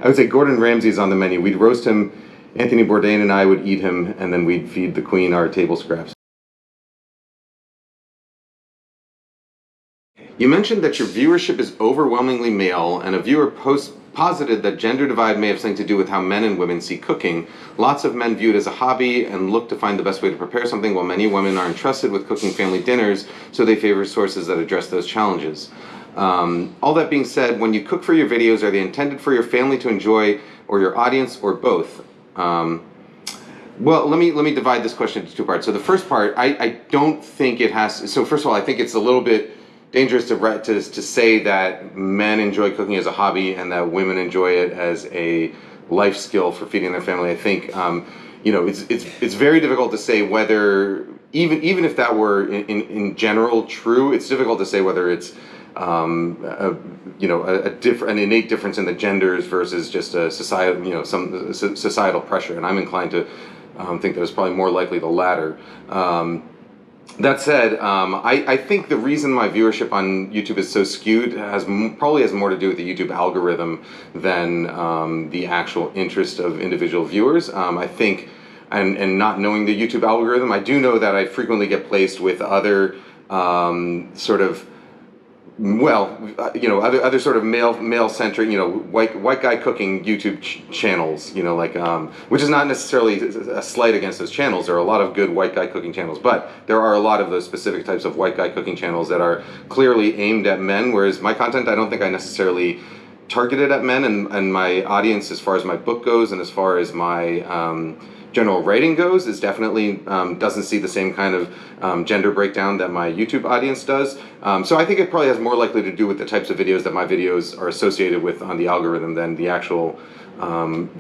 I would say Gordon Ramsay's on the menu. We'd roast him, Anthony Bourdain and I would eat him, and then we'd feed the Queen our table scraps. You mentioned that your viewership is overwhelmingly male, and a viewer posited that gender divide may have something to do with how men and women see cooking. Lots of men view it as a hobby and look to find the best way to prepare something, while many women are entrusted with cooking family dinners, so they favor sources that address those challenges. All that being said, when you cook for your videos, are they intended for your family to enjoy, or your audience, or both? Well, let me divide this question into two parts. So the first part, I don't think it has. So first of all, I think it's a little bit dangerous to say that men enjoy cooking as a hobby and that women enjoy it as a life skill for feeding their family. I think it's very difficult to say whether even if that were in general true, it's difficult to say whether it's an innate difference in the genders versus just a societal some societal pressure. And I'm inclined to think that it's probably more likely the latter. That said, I think the reason my viewership on YouTube is so skewed probably has more to do with the YouTube algorithm than the actual interest of individual viewers. I think, and not knowing the YouTube algorithm, I do know that I frequently get placed with other other sort of male centric, white guy cooking YouTube channels, which is not necessarily a slight against those channels. There are a lot of good white guy cooking channels, but there are a lot of those specific types of white guy cooking channels that are clearly aimed at men, whereas my content, I don't think I necessarily targeted at men, and my audience, as far as my book goes and as far as my general writing goes, is definitely doesn't see the same kind of gender breakdown that my YouTube audience does. So I think it probably has more likely to do with the types of videos that my videos are associated with on the algorithm than the actual, wants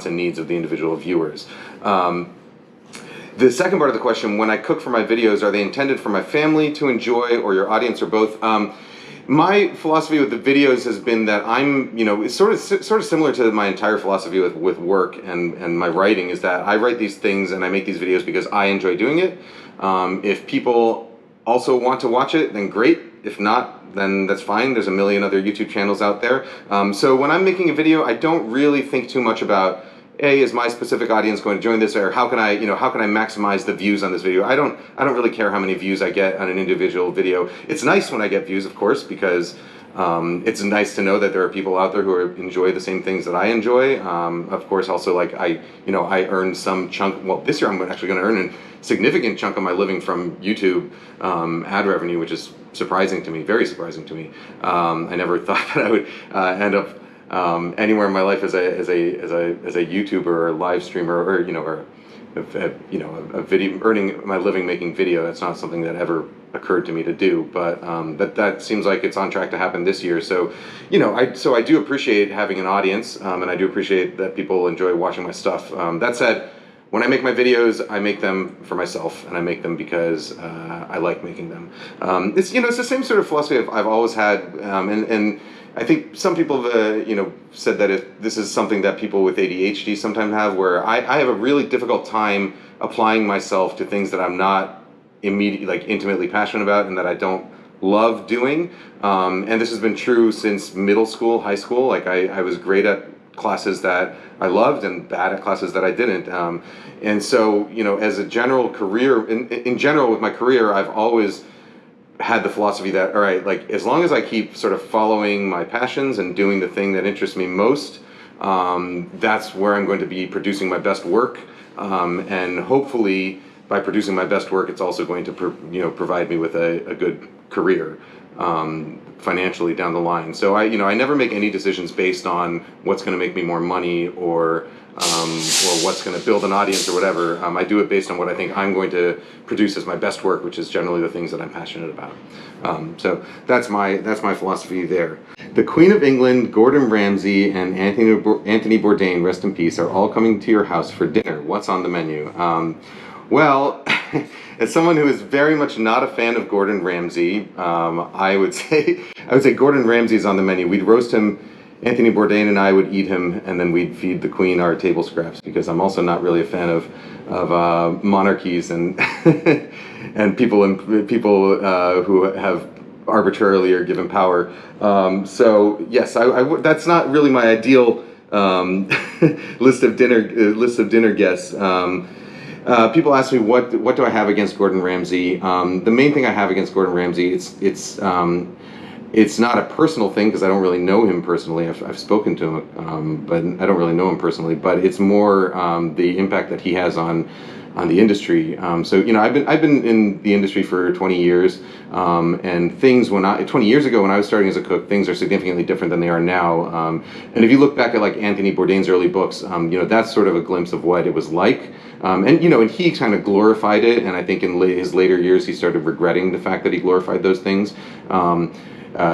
and needs of the individual viewers. The second part of the question, when I cook for my videos, are they intended for my family to enjoy or your audience or both? My philosophy with the videos has been that it's sort of similar to my entire philosophy with work and my writing, is that I write these things and I make these videos because I enjoy doing it. If people also want to watch it, then great. If not, then that's fine. There's a million other YouTube channels out there. So when I'm making a video, I don't really think too much about, is my specific audience going to join this, or how can I maximize the views on this video? I don't really care how many views I get on an individual video. It's nice when I get views, of course, because it's nice to know that there are people out there who enjoy the same things that I enjoy. Of course, also, like, I earn some chunk. Well, this year I'm actually going to earn a significant chunk of my living from YouTube ad revenue, which is surprising to me, very surprising to me. I never thought that I would end up anywhere in my life as a YouTuber or live streamer or a video, earning my living making video. That's not something that ever occurred to me to do, but that seems like it's on track to happen this year. So I do appreciate having an audience, and I do appreciate that people enjoy watching my stuff. That said, when I make my videos, I make them for myself, and I make them because I like making them. It's the same sort of philosophy I've always had, and I think some people have said that this is something that people with ADHD sometimes have, where I have a really difficult time applying myself to things that I'm not intimately passionate about and that I don't love doing. And this has been true since middle school, high school. Like I was great at classes that I loved and bad at classes that I didn't. And so, as a general career, in general with my career, I've always had the philosophy that, all right, like, as long as I keep sort of following my passions and doing the thing that interests me most, that's where I'm going to be producing my best work. And hopefully by producing my best work, it's also going to provide me with a good career financially down the line. So I never make any decisions based on what's going to make me more money or what's going to build an audience or whatever. I do it based on what I think I'm going to produce as my best work, which is generally the things that I'm passionate about. So that's my philosophy there. The Queen of England, Gordon Ramsay, and Anthony Bourdain, rest in peace, are all coming to your house for dinner. What's on the menu? Well, as someone who is very much not a fan of Gordon Ramsay, I would say Gordon Ramsay's on the menu. We'd roast him, Anthony Bourdain and I would eat him, and then we'd feed the Queen our table scraps, because I'm also not really a fan of monarchies and and people who have arbitrarily are given power. So yes, that's not really my ideal list of dinner guests. People ask me what do I have against Gordon Ramsay. The main thing I have against Gordon Ramsay, it's not a personal thing because I don't really know him personally. I've spoken to him, but I don't really know him personally. But it's more the impact that he has on the industry. So I've been in the industry for 20 years, and things 20 years ago when I was starting as a cook, things are significantly different than they are now. And if you look back at like Anthony Bourdain's early books, that's sort of a glimpse of what it was like. And he kind of glorified it, and I think in his later years he started regretting the fact that he glorified those things.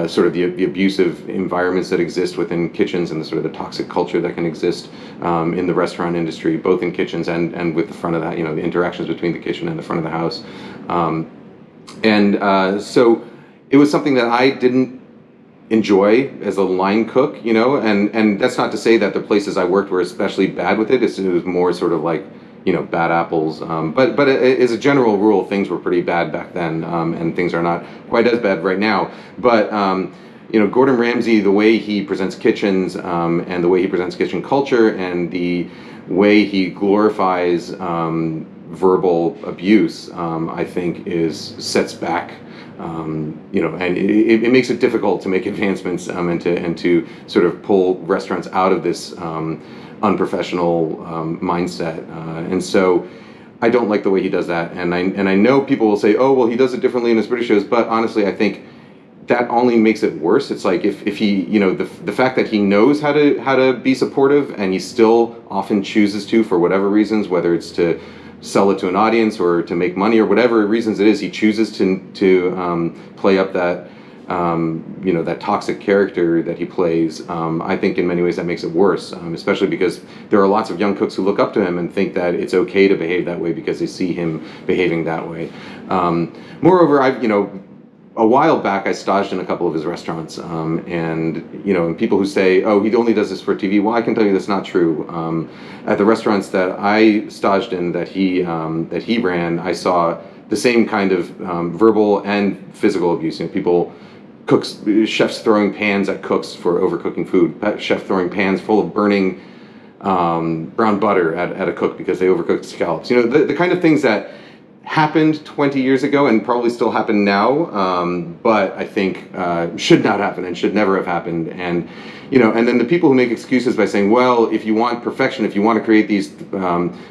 Sort of the abusive environments that exist within kitchens and the sort of the toxic culture that can exist in the restaurant industry, both in kitchens and with the front of that, the interactions between the kitchen and the front of the house. So it was something that I didn't enjoy as a line cook, and that's not to say that the places I worked were especially bad with it. It was more sort of like, bad apples. But as a general rule, things were pretty bad back then, and things are not quite as bad right now. But Gordon Ramsay, the way he presents kitchens, and the way he presents kitchen culture, and the way he glorifies verbal abuse, I think sets back. And it makes it difficult to make advancements and to sort of pull restaurants out of this unprofessional mindset, and so I don't like the way he does that. And I know people will say, oh well, he does it differently in his British shows, but honestly, I think that only makes it worse. It's like if he, the fact that he knows how to be supportive, and he still often chooses to, for whatever reasons, whether it's to sell it to an audience or to make money or whatever reasons it is, he chooses to play up that that toxic character that he plays. I think in many ways that makes it worse, especially because there are lots of young cooks who look up to him and think that it's okay to behave that way because they see him behaving that way. Moreover, a while back I staged in a couple of his restaurants, and people who say, oh, he only does this for TV, well, I can tell you that's not true. At the restaurants that I staged in that he ran, I saw the same kind of verbal and physical abuse. Chefs throwing pans at cooks for overcooking food, chef throwing pans full of burning brown butter at a cook because they overcooked scallops. The kind of things that happened 20 years ago and probably still happen now, but I think should not happen and should never have happened. And and then the people who make excuses by saying, well, if you want perfection, if you want to create these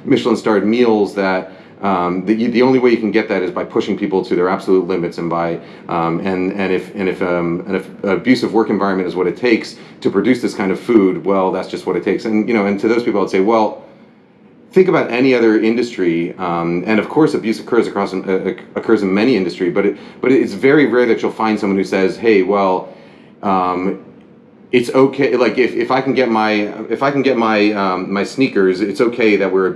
Michelin-starred meals that the only way you can get that is by pushing people to their absolute limits, and by if an abusive work environment is what it takes to produce this kind of food, well, that's just what it takes. And and to those people, I'd say, well, think about any other industry, and of course, abuse occurs in many industries, but it's very rare that you'll find someone who says, hey, well, it's okay. Like if I can get my sneakers, it's okay that we're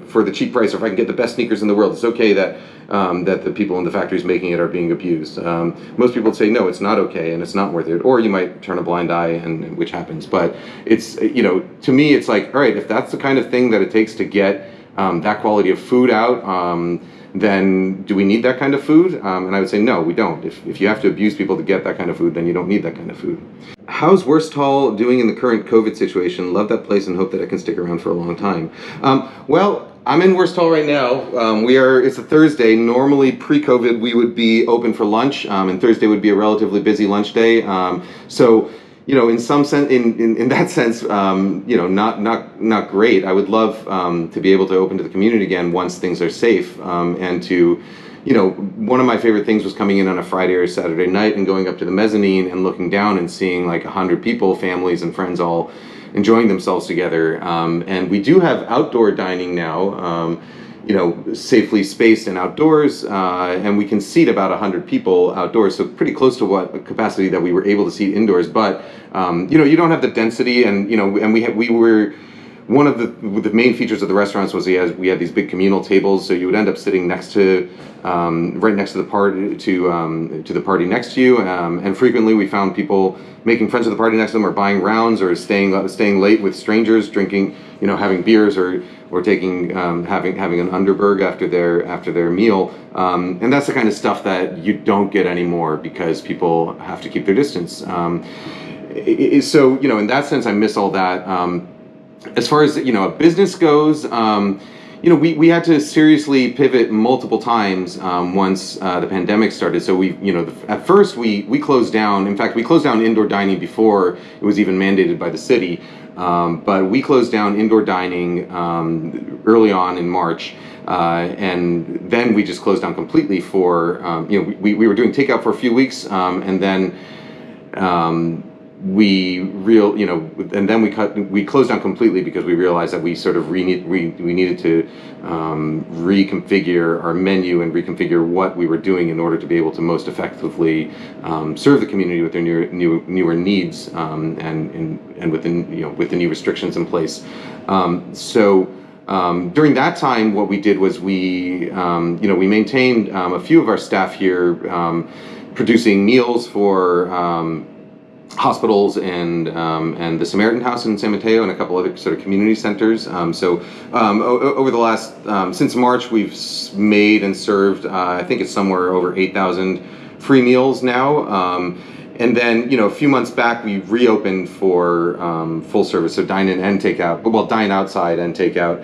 for the cheap price. Or if I can get the best sneakers in the world, it's okay that that the people in the factories making it are being abused. Most people would say no, it's not okay, and it's not worth it. Or you might turn a blind eye, and which happens. But it's to me, it's like, all right, if that's the kind of thing that it takes to get that quality of food out, then do we need that kind of food? And I would say no, we don't. If you have to abuse people to get that kind of food, then you don't need that kind of food. How's Restaruant doing in the current COVID situation? Love that place and hope that it can stick around for a long time. Well, I'm in Restaruant right now. It's a Thursday. Normally, pre-COVID, we would be open for lunch, and Thursday would be a relatively busy lunch day. So, in some sense, in that sense, not great. I would love to be able to open to the community again once things are safe, and to. One of my favorite things was coming in on a Friday or Saturday night and going up to the mezzanine and looking down and seeing like 100 people, families and friends, all enjoying themselves together. And we do have outdoor dining now, safely spaced and outdoors, and we can seat about 100 people outdoors, so pretty close to what capacity that we were able to seat indoors. But you don't have the density, and and one of the main features of the restaurants was we had these big communal tables, so you would end up sitting next to right next to the party to the party next to you, and frequently we found people making friends with the party next to them, or buying rounds, or staying late with strangers, drinking, having beers, or taking having an Underberg after their meal, and that's the kind of stuff that you don't get anymore because people have to keep their distance. So in that sense, I miss all that. As far as a business goes, we had to seriously pivot multiple times once the pandemic started. So at first we closed down. In fact, we closed down indoor dining before it was even mandated by the city. But we closed down indoor dining early on in March, and then we just closed down completely for we were doing takeout for a few weeks, and then. We closed down completely because we realized that we sort of we needed to reconfigure our menu and reconfigure what we were doing in order to be able to most effectively serve the community with their newer needs, and with the new restrictions in place. So during that time, what we did was we maintained a few of our staff here, producing meals for hospitals and the Samaritan House in San Mateo and a couple other sort of community centers. Over the last since March, we've made and served I think it's somewhere over 8,000 free meals now. And then a few months back we reopened for full service, so dine in and takeout. Well, dine outside and takeout.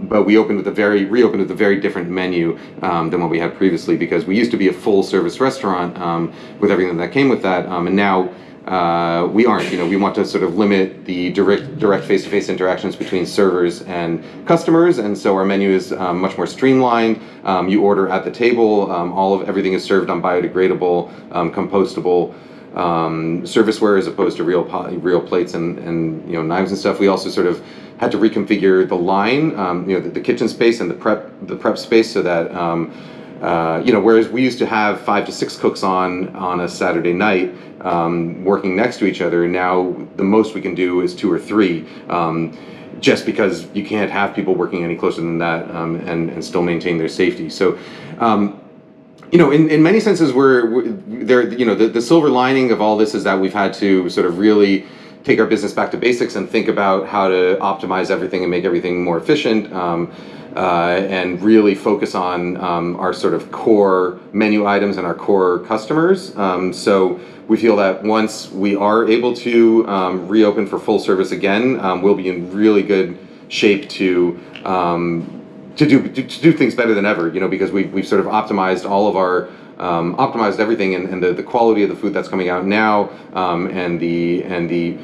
But we reopened with a very different menu than what we had previously, because we used to be a full service restaurant with everything that came with that, and now. We aren't. We want to sort of limit the direct face-to-face interactions between servers and customers, and so our menu is much more streamlined. You order at the table. Everything is served on biodegradable, compostable serviceware, as opposed to real plates and knives and stuff. We also sort of had to reconfigure the line, the kitchen space and the prep space, so that whereas we used to have 5 to 6 cooks on a Saturday night, working next to each other, now the most we can do is 2 or 3, just because you can't have people working any closer than that, and still maintain their safety. So, in many senses, the silver lining of all this is that we've had to sort of really take our business back to basics and think about how to optimize everything and make everything more efficient. And really focus on our sort of core menu items and our core customers. So we feel that once we are able to reopen for full service again, we'll be in really good shape to do things better than ever. Because we've sort of optimized all of our optimized everything, and the quality of the food that's coming out now, and the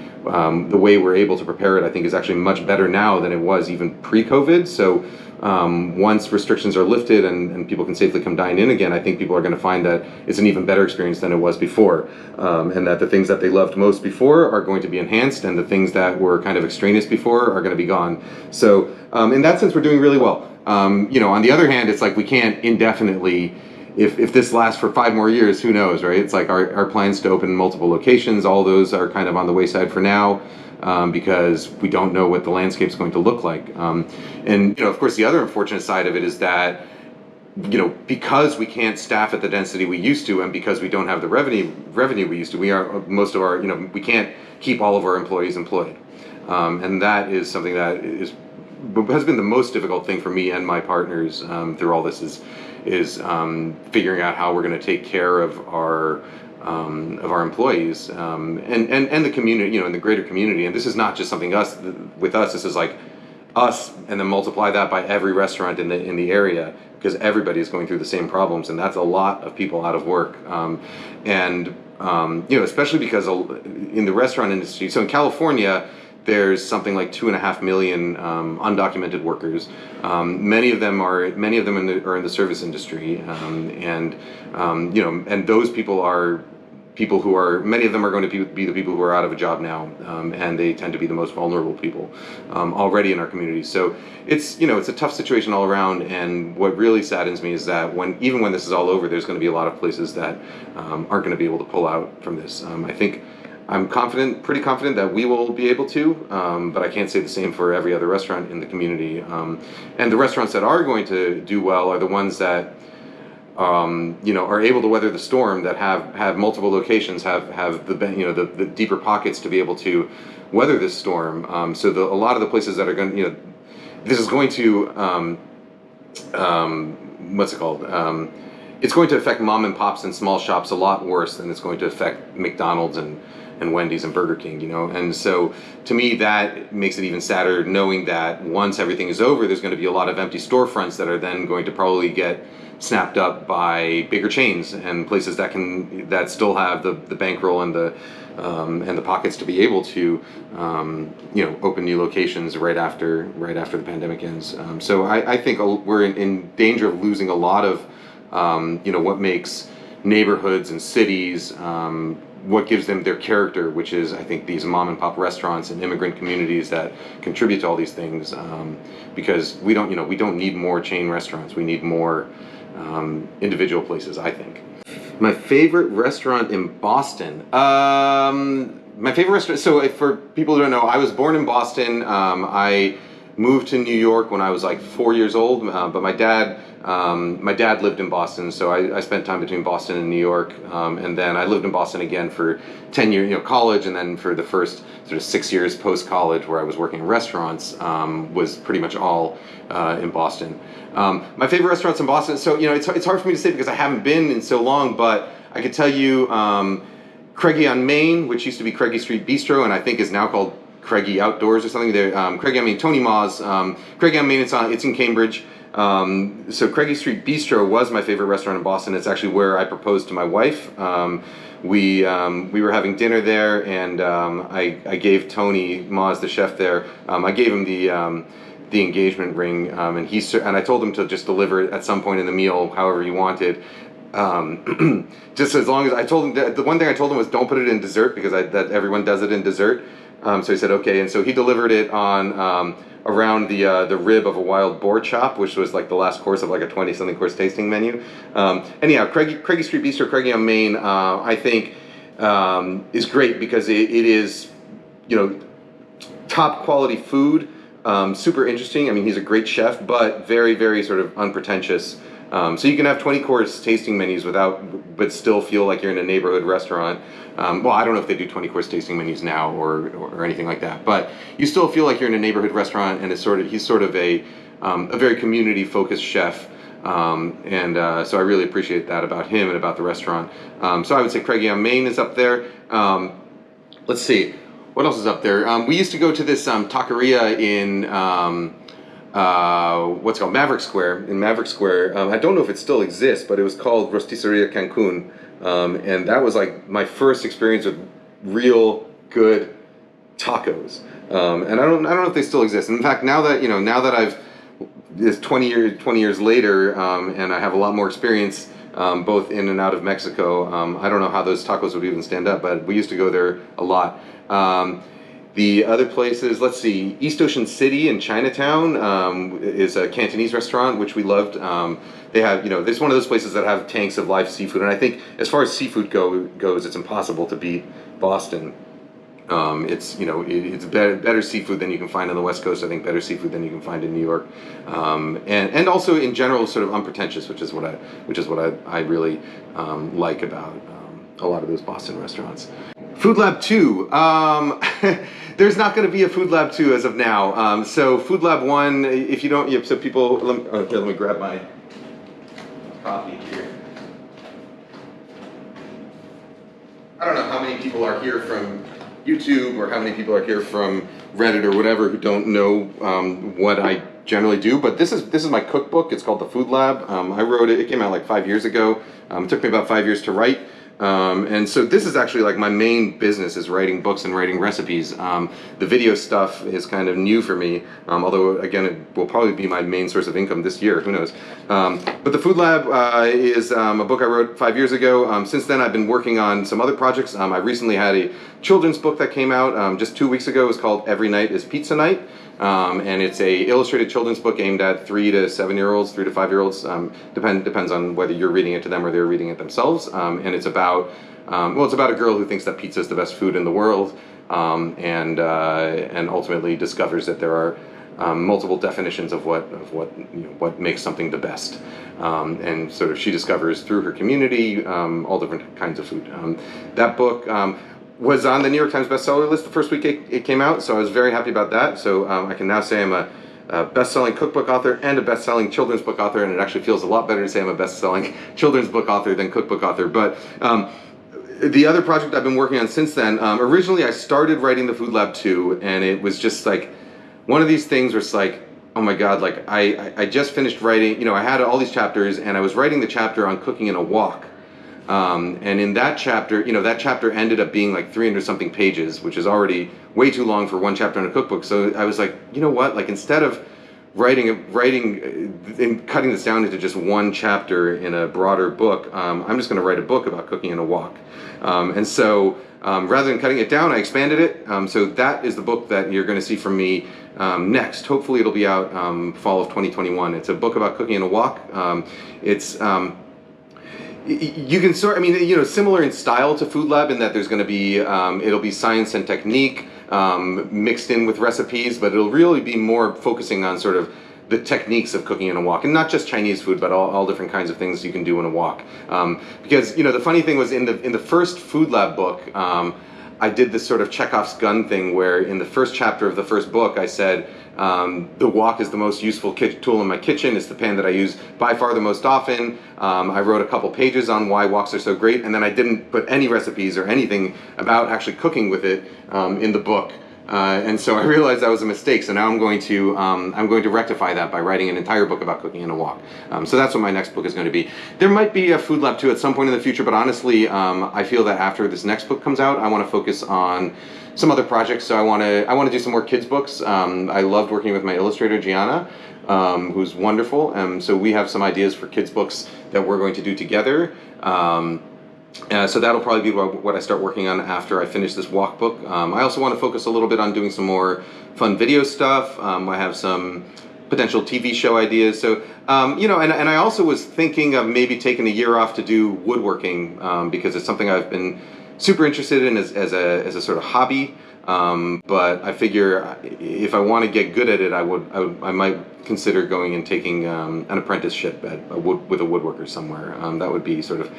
way we're able to prepare it, I think, is actually much better now than it was even pre-COVID. So. Once restrictions are lifted and people can safely come dine in again, I think people are going to find that it's an even better experience than it was before, and that the things that they loved most before are going to be enhanced, and the things that were kind of extraneous before are going to be gone. So in that sense, we're doing really well. On the other hand, it's like we can't indefinitely. If this lasts for 5 more years, who knows, right? It's like our plans to open multiple locations, all those are kind of on the wayside for now. Because we don't know what the landscape's going to look like. And of course, the other unfortunate side of it is that, because we can't staff at the density we used to, and because we don't have the revenue we used to, we can't keep all of our employees employed. And that is something that has been the most difficult thing for me and my partners through all this, is figuring out how we're going to take care of our employees, and the community, and the greater community. And this is not just something with us. This is like us, and then multiply that by every restaurant in the area, because everybody is going through the same problems, and that's a lot of people out of work. Especially because in the restaurant industry, so in California, there's something like 2.5 million undocumented workers. Many of them are in the service industry, and those people are people who are, many of them are going to be the people who are out of a job now, and they tend to be the most vulnerable people already in our community. So it's a tough situation all around. And what really saddens me is that even when this is all over, there's going to be a lot of places that aren't going to be able to pull out from this. I think I'm pretty confident that we will be able to, but I can't say the same for every other restaurant in the community. And the restaurants that are going to do well are the ones that are able to weather the storm, that have multiple locations, have the deeper pockets to be able to weather this storm. So a lot of the places that are going, this is going to what's it called? It's going to affect mom and pops and small shops a lot worse than it's going to affect McDonald's and Wendy's and Burger King, and so to me that makes it even sadder, knowing that once everything is over, there's going to be a lot of empty storefronts that are then going to probably get snapped up by bigger chains and places that still have the bankroll and the pockets to be able to open new locations right after the pandemic ends. So I think we're in danger of losing a lot of what makes neighborhoods and cities, what gives them their character, which is, I think, these mom and pop restaurants and immigrant communities that contribute to all these things. Because we don't need more chain restaurants. We need more individual places, I think. My favorite restaurant in Boston. My favorite restaurant. So, for people who don't know, I was born in Boston. I moved to New York when I was like 4 years old. But my dad lived in Boston, so I spent time between Boston and New York, and then I lived in Boston again for 10 years, college, and then for the first sort of 6 years post-college, where I was working in restaurants, was pretty much all in Boston. My favorite restaurants in Boston. So it's hard for me to say because I haven't been in so long, but I could tell you Craigie on Main, which used to be Craigie Street Bistro, and I think is now called Craigie Outdoors or something. There, Craigie on Main, Tony Ma's. Craigie on Main, it's in Cambridge. So Craigie Street Bistro was my favorite restaurant in Boston. It's actually where I proposed to my wife. We were having dinner there, and I gave Tony Ma's, the chef there, I gave him the engagement ring, and I told him to just deliver it at some point in the meal, however he wanted. Just as long as I told him that, the one thing I told him was don't put it in dessert, because that everyone does it in dessert. So he said okay, and so he delivered it on around the rib of a wild boar chop, which was like the last course of like a 20-something course tasting menu. Anyhow, Craigie Street Bistro, Craigie on Main, I think is great because it is top quality food, super interesting. I mean, he's a great chef, but very, very sort of unpretentious. So you can have 20-course tasting menus but still feel like you're in a neighborhood restaurant. Well, I don't know if they do 20-course tasting menus now or anything like that, but you still feel like you're in a neighborhood restaurant, and he's sort of a very community-focused chef. So I really appreciate that about him and about the restaurant. So I would say Craigie on Main is up there. Let's see, what else is up there? We used to go to this taqueria in what's called Maverick Square. In Maverick Square, I don't know if it still exists, but it was called Rosticeria Cancun, and that was like my first experience with real good tacos. And I don't know if they still exist. In fact, now that I've it's 20 years later, and I have a lot more experience both in and out of Mexico, I don't know how those tacos would even stand up, but we used to go there a lot. The other places, let's see, East Ocean City in Chinatown is a Cantonese restaurant, which we loved. They have, it's one of those places that have tanks of live seafood, and I think as far as seafood goes, it's impossible to beat Boston. It's better seafood than you can find on the West Coast. I think better seafood than you can find in New York, and also in general sort of unpretentious, which is what I really like about a lot of those Boston restaurants. Food Lab 2. There's not going to be a Food Lab 2 as of now. So Food Lab 1, if you don't, so people, let me grab my coffee here. I don't know how many people are here from YouTube or how many people are here from Reddit or whatever who don't know what I generally do, but this is my cookbook. It's called The Food Lab. I wrote it. It came out like 5 years ago. It took me about 5 years to write. And so this is actually like my main business, is writing books and writing recipes. The video stuff is kind of new for me, although again it will probably be my main source of income this year, who knows. But the Food Lab is a book I wrote 5 years ago. Since then I've been working on some other projects. I recently had a children's book that came out just 2 weeks ago. It's called Every Night is Pizza Night. And it's a illustrated children's book aimed at 3 to 7-year-olds, 3 to 5-year-olds. Depends on whether you're reading it to them or they're reading it themselves. And it's about about, well, it's about a girl who thinks that pizza is the best food in the world, and ultimately discovers that there are multiple definitions of what makes something the best, and sort of she discovers through her community all different kinds of food. That book was on the New York Times bestseller list the first week it came out, so I was very happy about that. So I can now say I'm a best-selling cookbook author and a best-selling children's book author, and it actually feels a lot better to say I'm a best-selling children's book author than cookbook author. But the other project I've been working on since then, originally I started writing the Food Lab 2, and it was just like one of these things where it's like, oh my God, like I just finished writing, I had all these chapters, and I was writing the chapter on cooking in a wok. And in that chapter, that chapter ended up being like 300 something pages, which is already way too long for one chapter in a cookbook. So I was like, you know what, like instead of writing and cutting this down into just one chapter in a broader book, I'm just going to write a book about cooking in a wok. And so rather than cutting it down, I expanded it. So that is the book that you're going to see from me next. Hopefully it'll be out fall of 2021. It's a book about cooking in a wok. You can similar in style to Food Lab in that there's going to be, it'll be science and technique mixed in with recipes, but it'll really be more focusing on sort of the techniques of cooking in a wok, and not just Chinese food, but all different kinds of things you can do in a wok. Because the funny thing was in the first Food Lab book, I did this sort of Chekhov's gun thing where in the first chapter of the first book I said the wok is the most useful tool in my kitchen. It's the pan that I use by far the most often. I wrote a couple pages on why woks are so great, and then I didn't put any recipes or anything about actually cooking with it in the book. And so I realized that was a mistake. So now I'm going to rectify that by writing an entire book about cooking in a wok. So that's what my next book is going to be. There might be a Food Lab 2 at some point in the future, but honestly, I feel that after this next book comes out, I want to focus on some other projects. So I want to do some more kids books. I loved working with my illustrator Gianna, who's wonderful. So we have some ideas for kids books that we're going to do together. So that'll probably be what I start working on after I finish this wok book. I also want to focus a little bit on doing some more fun video stuff. I have some potential TV show ideas. So, and I also was thinking of maybe taking a year off to do woodworking because it's something I've been super interested in as a sort of hobby. But I figure if I want to get good at it, I might consider going and taking an apprenticeship with a woodworker somewhere. That would be sort of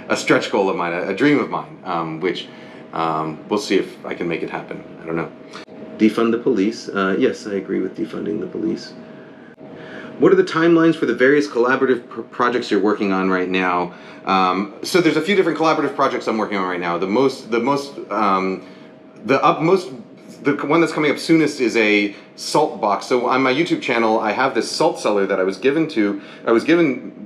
a stretch goal of mine, a dream of mine, which we'll see if I can make it happen. I don't know. Defund the police. Yes, I agree with defunding the police. What are the timelines for the various collaborative projects you're working on right now? So there's a few different collaborative projects I'm working on right now. The one that's coming up soonest is a salt box. So on my YouTube channel, I have this salt cellar that I was given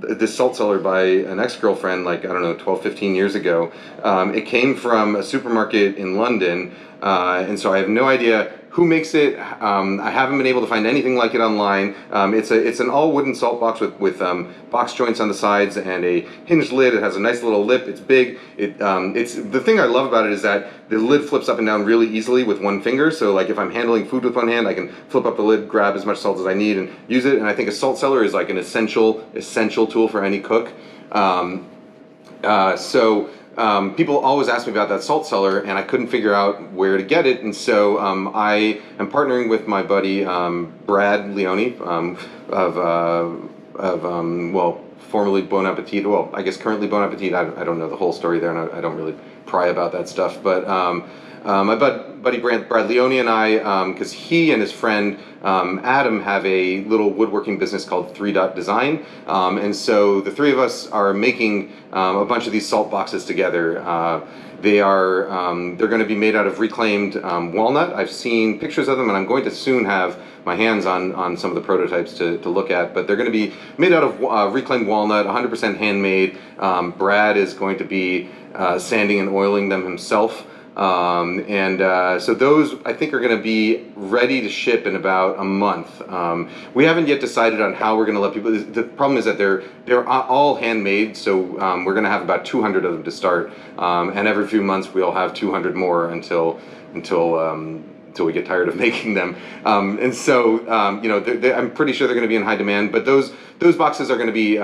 this salt cellar by an ex-girlfriend, like, I don't know, 12, 15 years ago. It came from a supermarket in London, and so I have no idea who makes it. I haven't been able to find anything like it online. It's an all wooden salt box with box joints on the sides and a hinged lid. It has a nice little lip. It's big. It's the thing I love about it is that the lid flips up and down really easily with one finger. So like if I'm handling food with one hand, I can flip up the lid, grab as much salt as I need, and use it. And I think a salt cellar is like an essential tool for any cook. People always ask me about that salt cellar, and I couldn't figure out where to get it, and so I am partnering with my buddy Brad Leone formerly Bon Appetit. Well, I guess currently Bon Appetit. I don't know the whole story there, and I don't really pry about that stuff. But my buddy Brad Leone and I, because he and his friend Adam have a little woodworking business called 3 Dot Design, and so the three of us are making a bunch of these salt boxes together. They're going to be made out of reclaimed walnut. I've seen pictures of them, and I'm going to soon have my hands on some of the prototypes to look at, but they're going to be made out of reclaimed walnut, 100% handmade. Brad is going to be sanding and oiling them himself. So those I think are going to be ready to ship in about a month. We haven't yet decided on how we're going to let people. The problem is that they're all handmade, so we're going to have about 200 of them to start, and every few months we'll have 200 more until we get tired of making them. I'm pretty sure they're going to be in high demand. But those boxes are going to be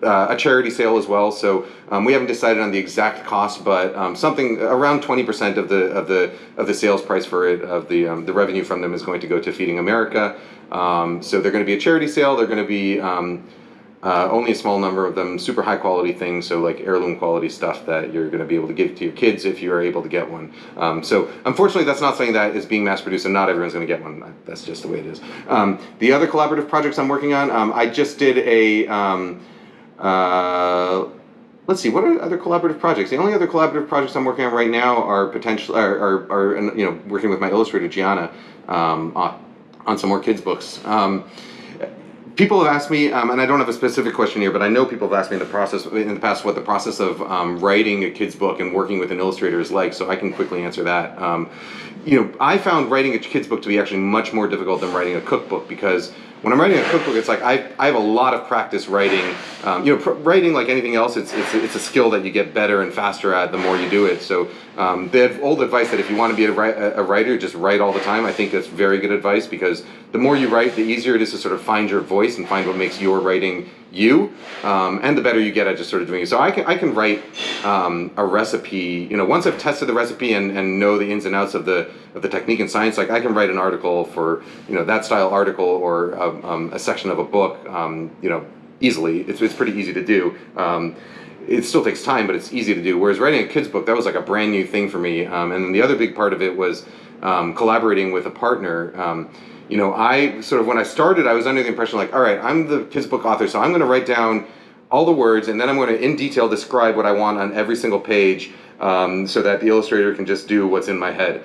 a charity sale as well. So we haven't decided on the exact cost, but something around 20% of the sales price for it, of the revenue from them, is going to go to Feeding America. So they're going to be a charity sale. They're going to be only a small number of them, super high quality things, so like heirloom quality stuff that you're going to be able to give to your kids if you are able to get one. So unfortunately, that's not something that is being mass produced, and not everyone's going to get one. That's just the way it is. The other collaborative projects I'm working on, I just did a let's see, what are other collaborative projects? The only other collaborative projects I'm working on right now are working with my illustrator Gianna on some more kids books. People have asked me, and I don't have a specific question here, but I know people have asked me in the past what the process of writing a kid's book and working with an illustrator is like, so I can quickly answer that. I found writing a kid's book to be actually much more difficult than writing a cookbook, because when I'm writing a cookbook, it's like I have a lot of practice writing. Writing, like anything else, it's a skill that you get better and faster at the more you do it. So the old advice that if you want to be a writer, just write all the time, I think that's very good advice, because the more you write, the easier it is to sort of find your voice and find what makes your writing you, and the better you get at just sort of doing it. So I can write a recipe. Once I've tested the recipe and know the ins and outs of the technique and science, like I can write an article for that style article, or a section of a book, easily. It's pretty easy to do. It still takes time, but it's easy to do. Whereas writing a kid's book, that was like a brand new thing for me. And then the other big part of it was collaborating with a partner. When I started, I was under the impression like, all right, I'm the kids book author, so I'm going to write down all the words, and then I'm going to in detail describe what I want on every single page, so that the illustrator can just do what's in my head.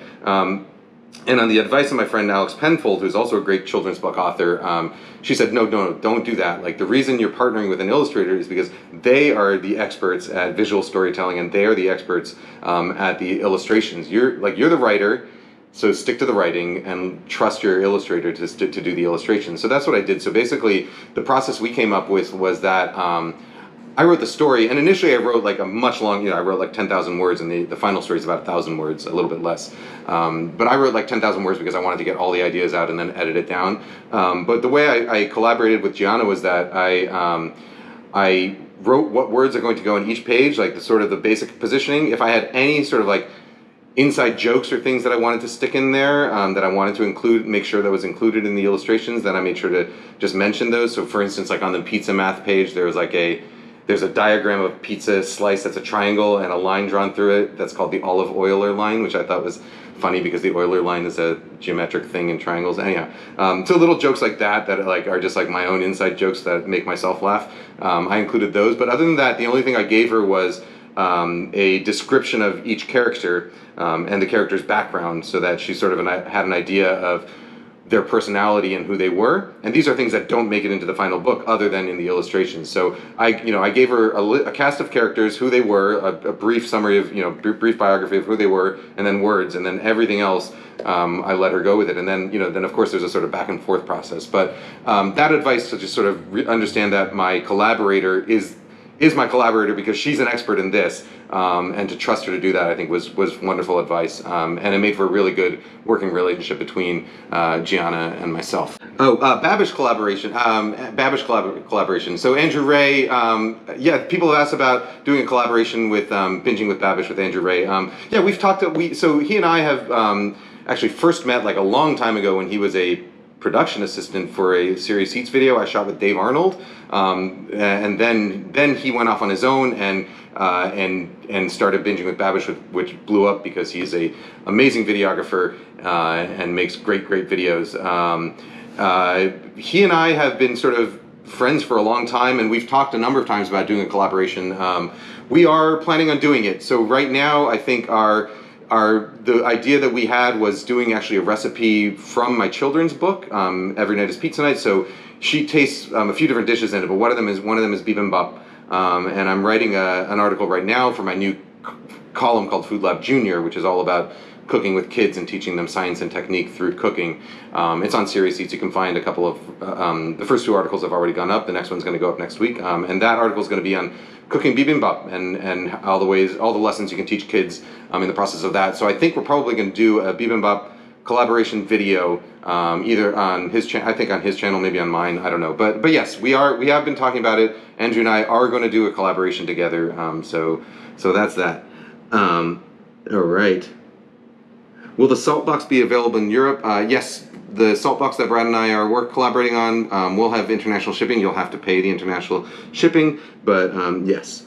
And on the advice of my friend Alex Penfold, who's also a great children's book author, she said, no, don't do that. Like, the reason you're partnering with an illustrator is because they are the experts at visual storytelling, and they are the experts at the illustrations. You're the writer, so stick to the writing and trust your illustrator to do the illustrations. So that's what I did. So basically, the process we came up with was that I wrote the story, and initially I wrote like a much long, I wrote like 10,000 words, and the final story is about 1,000 words, a little bit less. But I wrote like 10,000 words because I wanted to get all the ideas out and then edit it down. But the way I collaborated with Gianna was that I wrote what words are going to go on each page, like the basic positioning. If I had any sort of like inside jokes or things that I wanted to stick in there, that I wanted to make sure that was included in the illustrations, then I made sure to just mention those. So for instance, like on the pizza math page, there's a diagram of pizza slice that's a triangle and a line drawn through it that's called the olive Euler line, which I thought was funny because the Euler line is a geometric thing in triangles. Anyhow, so little jokes like that are just like my own inside jokes that make myself laugh. I included those, but other than that, the only thing I gave her was a description of each character and the character's background, so that she sort of had an idea of their personality and who they were. And these are things that don't make it into the final book other than in the illustrations. So I gave her a cast of characters, who they were, a brief summary of, brief biography of who they were, and then words, and then everything else I let her go with it. And then, then of course there's a sort of back and forth process. But that advice to just sort of understand that my collaborator is my collaborator because she's an expert in this, and to trust her to do that, I think was wonderful advice, and it made for a really good working relationship between Gianna and myself. Babish collaboration. Collaboration. So Andrew Rea. People have asked about doing a collaboration with Binging with Babish with Andrew Rea. We've talked. So he and I have actually first met like a long time ago when he was a production assistant for a Serious Eats video I shot with Dave Arnold, and then he went off on his own and started Binging with Babish, which blew up because he's a amazing videographer and makes great videos. He and I have been sort of friends for a long time, and we've talked a number of times about doing a collaboration. We are planning on doing it. So right now, I think the idea that we had was doing actually a recipe from my children's book, Every Night is Pizza Night. So she tastes a few different dishes in it, but one of them is bibimbap, and I'm writing an article right now for my new column called Food Lab Junior, which is all about cooking with kids and teaching them science and technique through cooking. It's on Serious Eats. You can find a couple of the first two articles have already gone up. The next one's going to go up next week, and that article is going to be on cooking bibimbap and all the lessons you can teach kids in the process of that. So I think we're probably going to do a bibimbap collaboration video, either on his channel, I think on his channel, maybe on mine, I don't know. But yes, we have been talking about it. Andrew and I are going to do a collaboration together. So that's that. All right. Will the salt box be available in Europe? Yes, the salt box that Brad and I are collaborating on will have international shipping. You'll have to pay the international shipping, but yes.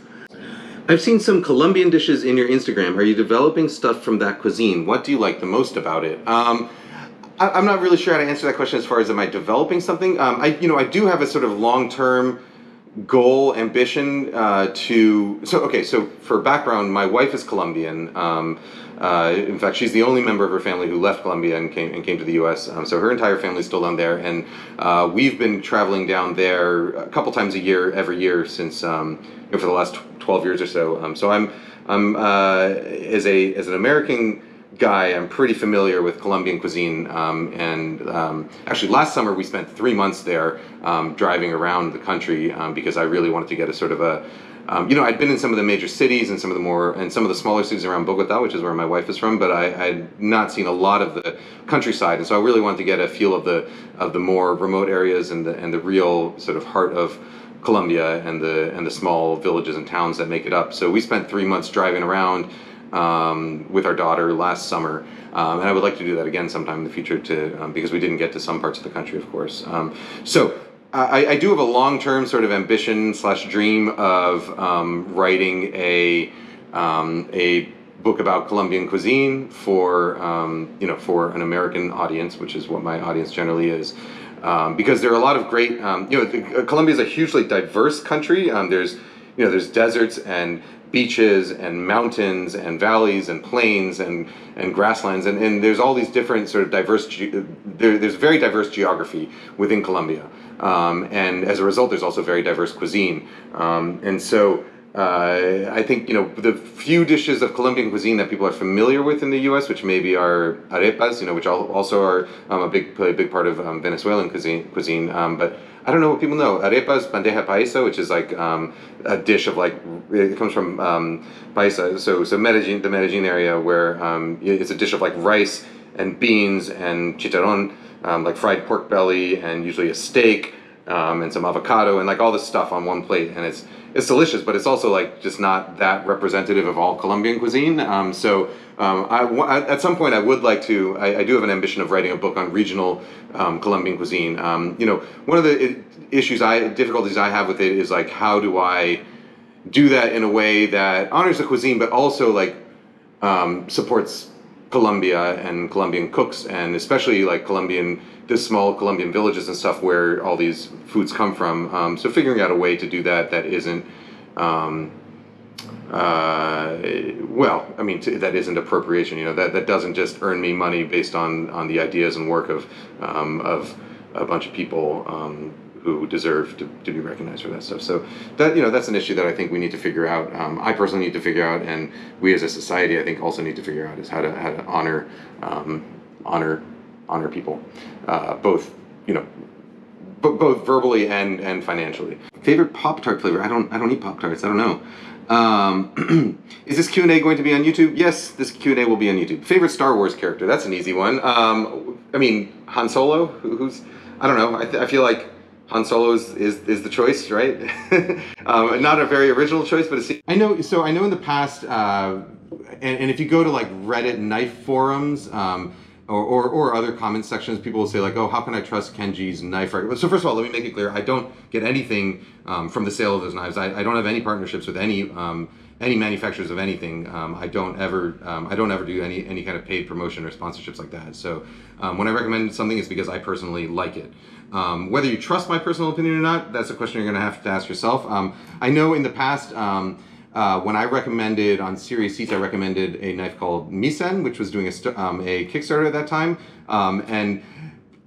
I've seen some Colombian dishes in your Instagram. Are you developing stuff from that cuisine? What do you like the most about it? I'm not really sure how to answer that question as far as am I developing something. I do have a sort of long-term goal, ambition so for background, my wife is Colombian. In fact, she's the only member of her family who left Colombia and came to the U.S. So her entire family's still down there, and we've been traveling down there a couple times a year, every year since for the last 12 years or so. So I'm as an American guy, I'm pretty familiar with Colombian cuisine, actually last summer we spent 3 months there driving around the country because I really wanted to get a sort of a I'd been in some of the major cities and some of the smaller cities around Bogota, which is where my wife is from, but I'd not seen a lot of the countryside, and so I really wanted to get a feel of the more remote areas and the real sort of heart of Colombia and the small villages and towns that make it up. So we spent 3 months driving around with our daughter last summer, and I would like to do that again sometime in the future because we didn't get to some parts of the country, of course. I do have a long-term sort of ambition / dream of writing a book about Colombian cuisine for an American audience, which is what my audience generally is. Because there are a lot of great, Colombia is a hugely diverse country. There's deserts and beaches and mountains and valleys and plains and grasslands, and there's all these different sort of diverse, there's very diverse geography within Colombia. And as a result, there's also very diverse cuisine. I think, the few dishes of Colombian cuisine that people are familiar with in the U.S., which maybe are arepas, which also are play a big part of Venezuelan cuisine. But I don't know what people know. Arepas, bandeja paisa, which is like a dish of it comes from paisa, so Medellin, the Medellin area, where it's a dish of rice and beans and chicharrón, like fried pork belly and usually a steak and some avocado and all this stuff on one plate, and it's delicious, but it's also just not that representative of all Colombian cuisine. At some point I would like to. I do have an ambition of writing a book on regional Colombian cuisine. One of the difficulties I have with it is how do I do that in a way that honors the cuisine, but also supports Colombia and Colombian cooks, and especially the small Colombian villages and stuff where all these foods come from. So figuring out a way to do that isn't, that isn't appropriation. That doesn't just earn me money based on the ideas and work of a bunch of people who deserve to be recognized for that stuff. So that's an issue that I think we need to figure out. I personally need to figure out, and we as a society, I think, also need to figure out is how to honor people, both verbally and financially. Favorite Pop-Tart flavor? I don't eat Pop-Tarts. I don't know. Is this Q&A going to be on YouTube? Yes, this Q&A will be on YouTube. Favorite Star Wars character? That's an easy one. Han Solo. Who's? I don't know. I feel like Han Solo is the choice, right? Not a very original choice, but I know in the past, and if you go to Reddit knife forums, or other comment sections, people will say oh, how can I trust Kenji's knife? So first of all, let me make it clear, I don't get anything from the sale of those knives. I don't have any partnerships with any manufacturers of anything. I don't ever do any kind of paid promotion or sponsorships like that. So when I recommend something, it's because I personally like it. Whether you trust my personal opinion or not, that's a question you're going to have to ask yourself. I know in the past, when I recommended on Serious Seats, I recommended a knife called Misen, which was doing a Kickstarter at that time, and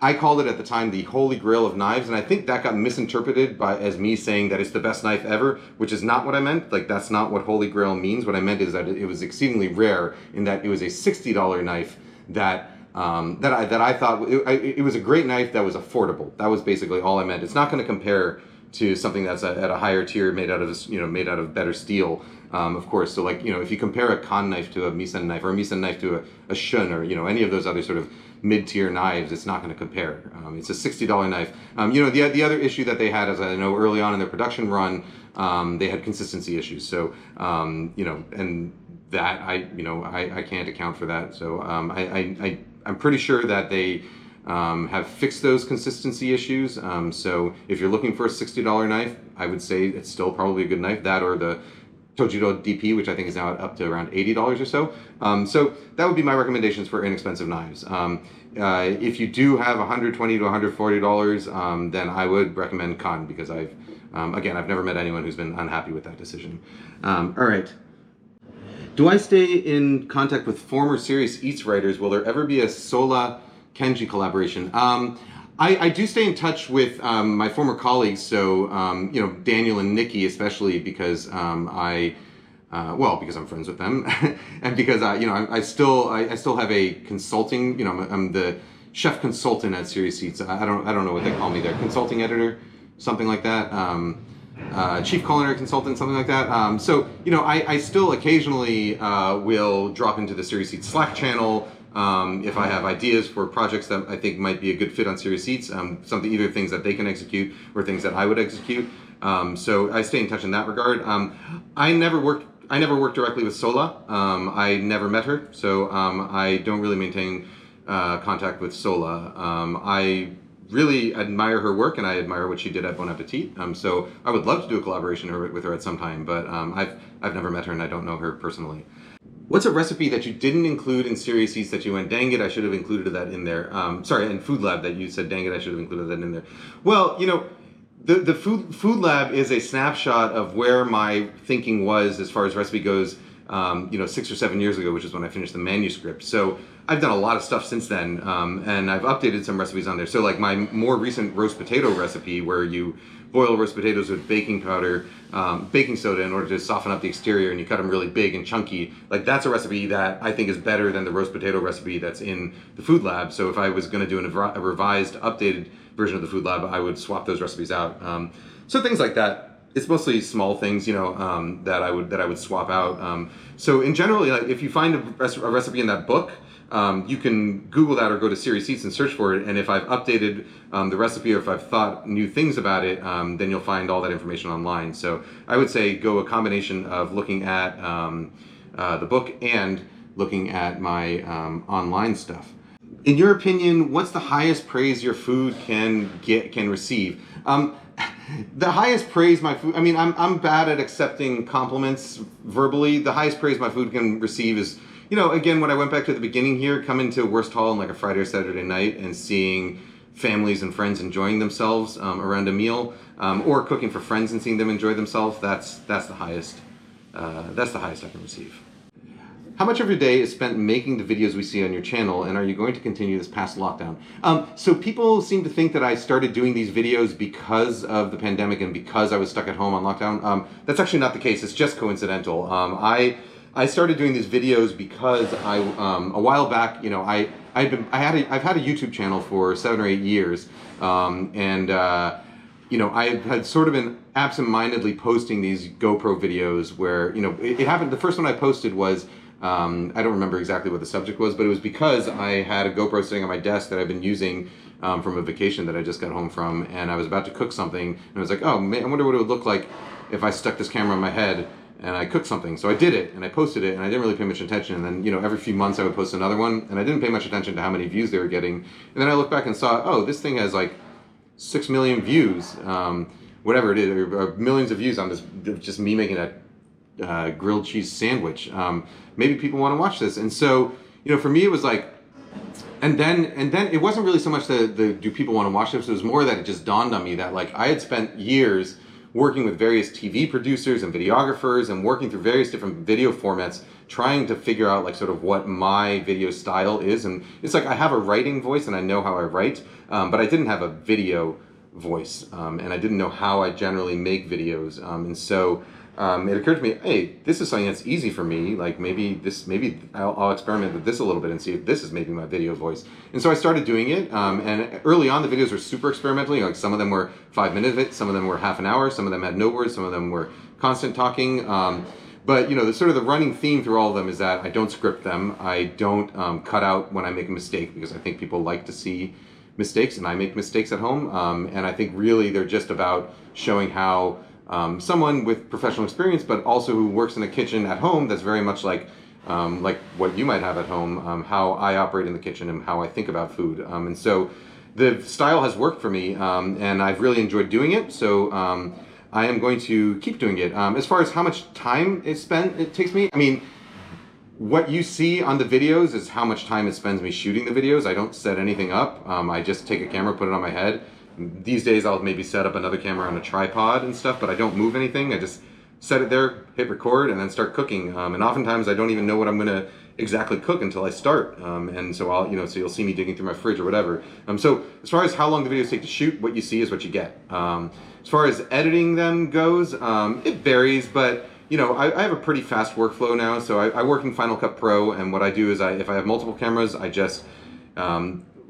I called it at the time the Holy Grail of knives, and I think that got misinterpreted as me saying that it's the best knife ever, which is not what I meant. That's not what Holy Grail means. What I meant is that it was exceedingly rare in that it was a $60 knife that I thought it was a great knife that was affordable. That was basically all I meant. It's not going to compare to something that's at a higher tier, made out of better steel. Of course, so like, if you compare a Kan knife to a Misen knife, or a Misen knife to a Shun, or any of those other sort of mid-tier knives, it's not going to compare. It's a $60 knife. The other issue that they had, as I know, early on in their production run, they had consistency issues. So and that I can't account for that. So I'm pretty sure that they have fixed those consistency issues. So if you're looking for a $60 knife, I would say it's still probably a good knife. That or the Tojiro DP, which I think is now up to around $80 or so. So that would be my recommendations for inexpensive knives. If you do have $120 to $140, then I would recommend Kan, because I've never met anyone who's been unhappy with that decision. All right. Do I stay in contact with former Serious Eats writers? Will there ever be a Sola Kenji collaboration? I do stay in touch with my former colleagues, so Daniel and Nikki especially, because because I'm friends with them, and because I still have a consulting. I'm the chef consultant at Serious Eats. I don't know what they call me there, consulting editor, something like that. Chief culinary consultant, something like that. I still occasionally will drop into the Serious Eats Slack channel. If I have ideas for projects that I think might be a good fit on Serious Eats, either things that they can execute or things that I would execute. So I stay in touch in that regard. I never worked directly with Sola. I never met her, so I don't really maintain contact with Sola. I really admire her work, and I admire what she did at Bon Appetit. So I would love to do a collaboration with her at some time, but I've never met her and I don't know her personally. What's a recipe that you didn't include in Serious Eats that you went, dang it, I should have included that in there? In Food Lab, that you said, dang it, I should have included that in there. Well, the Food Lab is a snapshot of where my thinking was as far as recipe goes, 6 or 7 years ago, which is when I finished the manuscript. So I've done a lot of stuff since then, and I've updated some recipes on there. So like my more recent roast potato recipe, where you boil roast potatoes with baking powder, baking soda in order to soften up the exterior, and you cut them really big and chunky. Like, that's a recipe that I think is better than the roast potato recipe that's in the Food Lab. So if I was going to do a revised, updated version of the Food Lab, I would swap those recipes out. So things like that. It's mostly small things, that I would swap out. So in general, like, if you find a recipe in that book, you can Google that or go to Serious Eats and search for it. And if I've updated the recipe, or if I've thought new things about it, then you'll find all that information online. So I would say go a combination of looking at the book and looking at my online stuff. In your opinion, what's the highest praise your food can receive? The highest praise my food, I'm bad at accepting compliments verbally. The highest praise my food can receive is, again, when I went back to the beginning here, coming to Worst Hall on like a Friday or Saturday night and seeing families and friends enjoying themselves around a meal, or cooking for friends and seeing them enjoy themselves, that's the highest. That's the highest I can receive. How much of your day is spent making the videos we see on your channel, and are you going to continue this past lockdown? So people seem to think that I started doing these videos because of the pandemic and because I was stuck at home on lockdown. That's actually not the case. It's just coincidental. I started doing these videos because a while back, I've had a YouTube channel for 7 or 8 years, I had sort of been absent-mindedly posting these GoPro videos where, it happened. The first one I posted was, I don't remember exactly what the subject was, but it was because I had a GoPro sitting on my desk that I've been using from a vacation that I just got home from, and I was about to cook something, and I was like, oh man, I wonder what it would look like if I stuck this camera on my head and I cooked something. So I did it, and I posted it, and I didn't really pay much attention, and then, every few months I would post another one, and I didn't pay much attention to how many views they were getting, and then I looked back and saw, oh, this thing has like 6 million views, whatever it is, or millions of views on this, just me making a grilled cheese sandwich. Maybe people want to watch this. And so, for me it was like, and then it wasn't really so much the do people want to watch this, it was more that it just dawned on me that, like, I had spent years working with various TV producers and videographers and working through various different video formats, trying to figure out, like, sort of what my video style is. And it's like, I have a writing voice and I know how I write, but I didn't have a video voice, and I didn't know how I generally make videos. And so it occurred to me, hey, this is something that's easy for me. Like maybe I'll experiment with this a little bit and see if this is maybe my video voice. And so I started doing it. And early on, the videos were super experimental. Like some of them were 5 minutes, some of them were half an hour, some of them had no words, some of them were constant talking. But the sort of the running theme through all of them is that I don't script them. I don't cut out when I make a mistake, because I think people like to see mistakes, and I make mistakes at home. And I think really they're just about showing how someone with professional experience, but also who works in a kitchen at home that's very much like what you might have at home, how I operate in the kitchen and how I think about food. And so the style has worked for me, and I've really enjoyed doing it. So I am going to keep doing it. As far as how much time it takes me, I mean, what you see on the videos is how much time it spends me shooting the videos. I don't set anything up. I just take a camera, put it on my head. These days I'll maybe set up another camera on a tripod and stuff, but I don't move anything. I just set it there, hit record, and then start cooking. And oftentimes I don't even know what I'm gonna exactly cook until I start. And so so you'll see me digging through my fridge or whatever. So as far as how long the videos take to shoot, what you see is what you get. As far as editing them goes, it varies, but I have a pretty fast workflow now. So I work in Final Cut Pro, and what I do is if I have multiple cameras, I just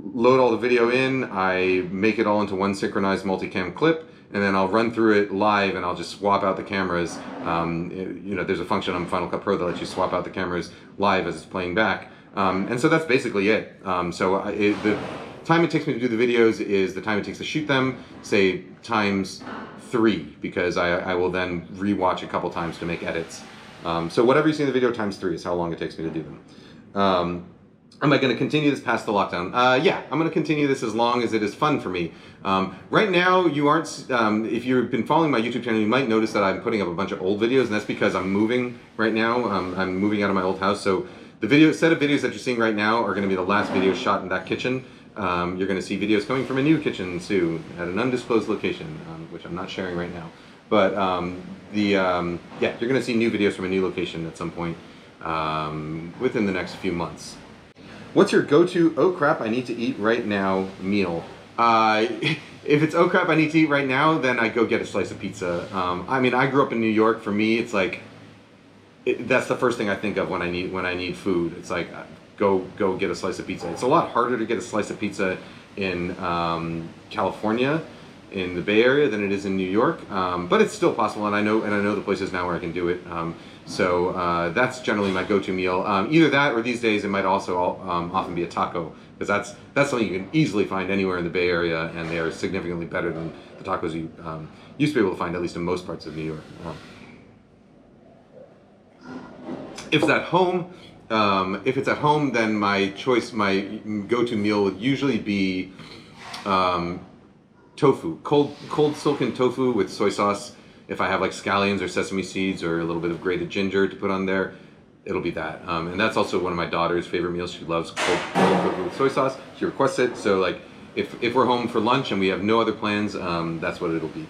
load all the video in, I make it all into one synchronized multicam clip, and then I'll run through it live, and I'll just swap out the cameras. There's a function on Final Cut Pro that lets you swap out the cameras live as it's playing back. And so that's basically it. The time it takes me to do the videos is the time it takes to shoot them, say times 3, because I will then rewatch a couple times to make edits. So whatever you see in the video times 3 is how long it takes me to do them. Am I going to continue this past the lockdown? Yeah, I'm going to continue this as long as it is fun for me. Right now, you aren't, if you've been following my YouTube channel, you might notice that I'm putting up a bunch of old videos, and that's because I'm moving right now. I'm moving out of my old house, so the set of videos that you're seeing right now are going to be the last videos shot in that kitchen. You're going to see videos coming from a new kitchen soon at an undisclosed location, which I'm not sharing right now. But yeah, you're going to see new videos from a new location at some point within the next few months. What's your go-to, oh crap, I need to eat right now meal? If it's oh crap, I need to eat right now, then I go get a slice of pizza. I mean, I grew up in New York. For me, it's like, that's the first thing I think of when I need food. It's like, go get a slice of pizza. It's a lot harder to get a slice of pizza in California, in the Bay Area, than it is in New York. But it's still possible, and I know the places now where I can do it. So that's generally my go-to meal. Either that, or these days it might also often be a taco, because that's something you can easily find anywhere in the Bay Area, and they are significantly better than the tacos you used to be able to find, at least in most parts of New York. If it's at home, then my go-to meal would usually be tofu, cold silken tofu with soy sauce. If I have like scallions or sesame seeds or a little bit of grated ginger to put on there, it'll be that. And that's also one of my daughter's favorite meals. She loves cold tofu with soy sauce. She requests it. So like, if we're home for lunch and we have no other plans, that's what it'll be.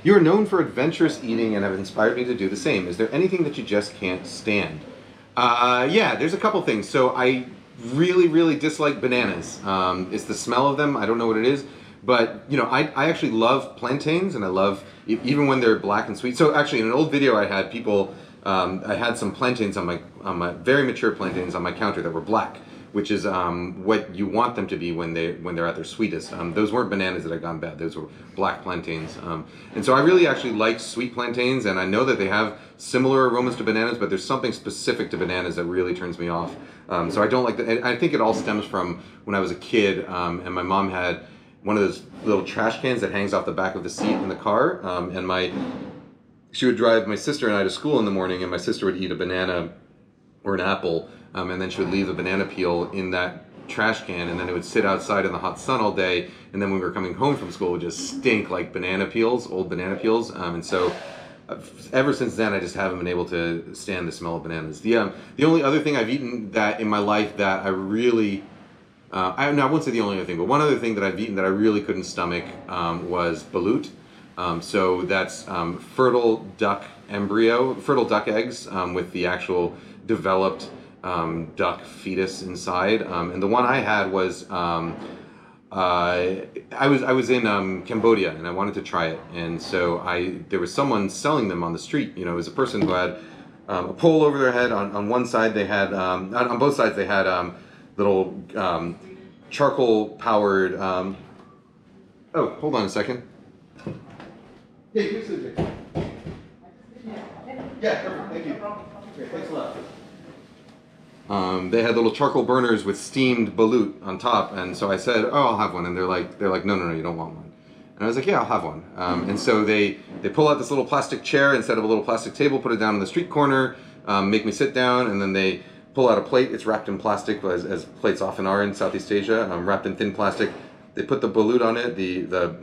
You are known for adventurous eating and have inspired me to do the same. Is there anything that you just can't stand? Yeah, there's a couple things. So I really dislike bananas. It's the smell of them. I don't know what it is. But, I actually love plantains, and I love, even when they're black and sweet. So actually, in an old video I had I had some plantains on my very mature plantains on my counter that were black, which is what you want them to be when they're at their sweetest. Those weren't bananas that had gone bad. Those were black plantains. And so I really actually like sweet plantains, and I know that they have similar aromas to bananas, but there's something specific to bananas that really turns me off. So I don't like that. I think it all stems from when I was a kid, and my mom had one of those little trash cans that hangs off the back of the seat in the car, she would drive my sister and I to school in the morning, and my sister would eat a banana or an apple, and then she would leave the banana peel in that trash can, and then it would sit outside in the hot sun all day, and then when we were coming home from school, it would just stink like banana peels, old banana peels, and so ever since then I just haven't been able to stand the smell of bananas. The only other thing I've eaten that in my life that I really I won't say the only other thing, but one other thing that I've eaten that I really couldn't stomach was balut. So that's fertile duck eggs with the actual developed duck fetus inside. And the one I had was I was in Cambodia and I wanted to try it, and so there was someone selling them on the street. You know, it was a person who had a pole over their head. On one side they had on both sides they had little charcoal powered. Oh, hold on a second. Hey, here's the picture. Yeah, perfect. Thank you. Okay, thanks a lot. They had little charcoal burners with steamed balut on top, and so I said, "Oh, I'll have one." And they're like, "No, you don't want one." And I was like, "Yeah, I'll have one." And so they pull out this little plastic chair instead of a little plastic table, put it down on the street corner, make me sit down, and then they pull out a plate. It's wrapped in plastic, as plates often are in Southeast Asia, wrapped in thin plastic. They put the balut on it,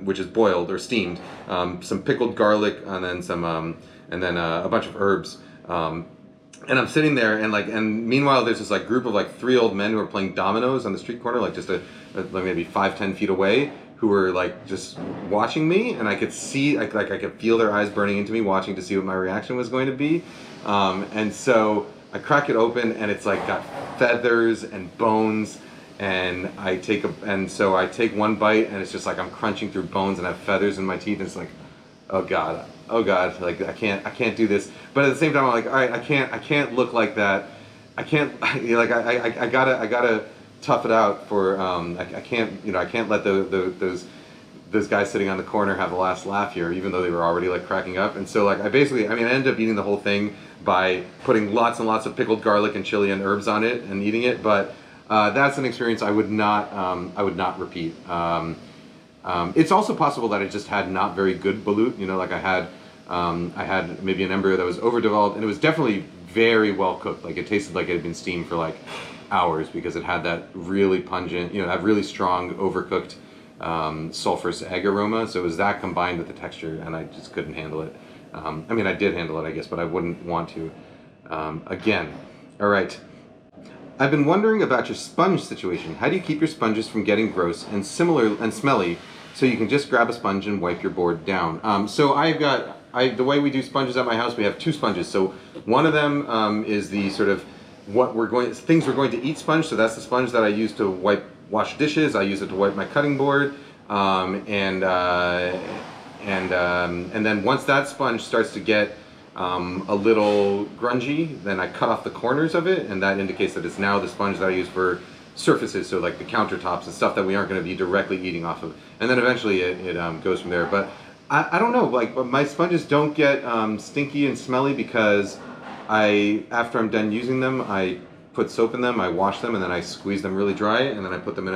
which is boiled or steamed, some pickled garlic, and then a bunch of herbs. And I'm sitting there, and meanwhile there's this group of 3 old men who are playing dominoes on the street corner, just maybe 5-10 feet away, who were just watching me, and I could see, I could feel their eyes burning into me, watching to see what my reaction was going to be. And so I crack it open, and it's got feathers and bones, and so I take one bite, and it's just I'm crunching through bones and I have feathers in my teeth, and it's oh god, I can't do this. But at the same time, I'm all right, I can't look like that. I can't, I gotta tough it out for, I can't let those guys sitting on the corner have the last laugh here, even though they were already cracking up. And so I ended up eating the whole thing by putting lots and lots of pickled garlic and chili and herbs on it and eating it. But that's an experience I would not repeat. It's also possible that I just had not very good balut. I had maybe an embryo that was overdeveloped, and it was definitely very well cooked. It tasted like it had been steamed for hours, because it had that really pungent, that really strong overcooked sulfurous egg aroma. So it was that combined with the texture, and I just couldn't handle it. I did handle it, I guess, but I wouldn't want to again. All right. I've been wondering about your sponge situation. How do you keep your sponges from getting gross and smelly, so you can just grab a sponge and wipe your board down? So the way we do sponges at my house, we have 2 sponges. So one of them is the sort of things we're going to eat sponge. So that's the sponge that I use to wash dishes. I use it to wipe my cutting board, and then once that sponge starts to get a little grungy, then I cut off the corners of it, and that indicates that it's now the sponge that I use for surfaces, so the countertops and stuff that we aren't going to be directly eating off of. And then eventually it goes from there. But I don't know, my sponges don't get stinky and smelly, because after I'm done using them, I put soap in them, I wash them, and then I squeeze them really dry, and then I put them in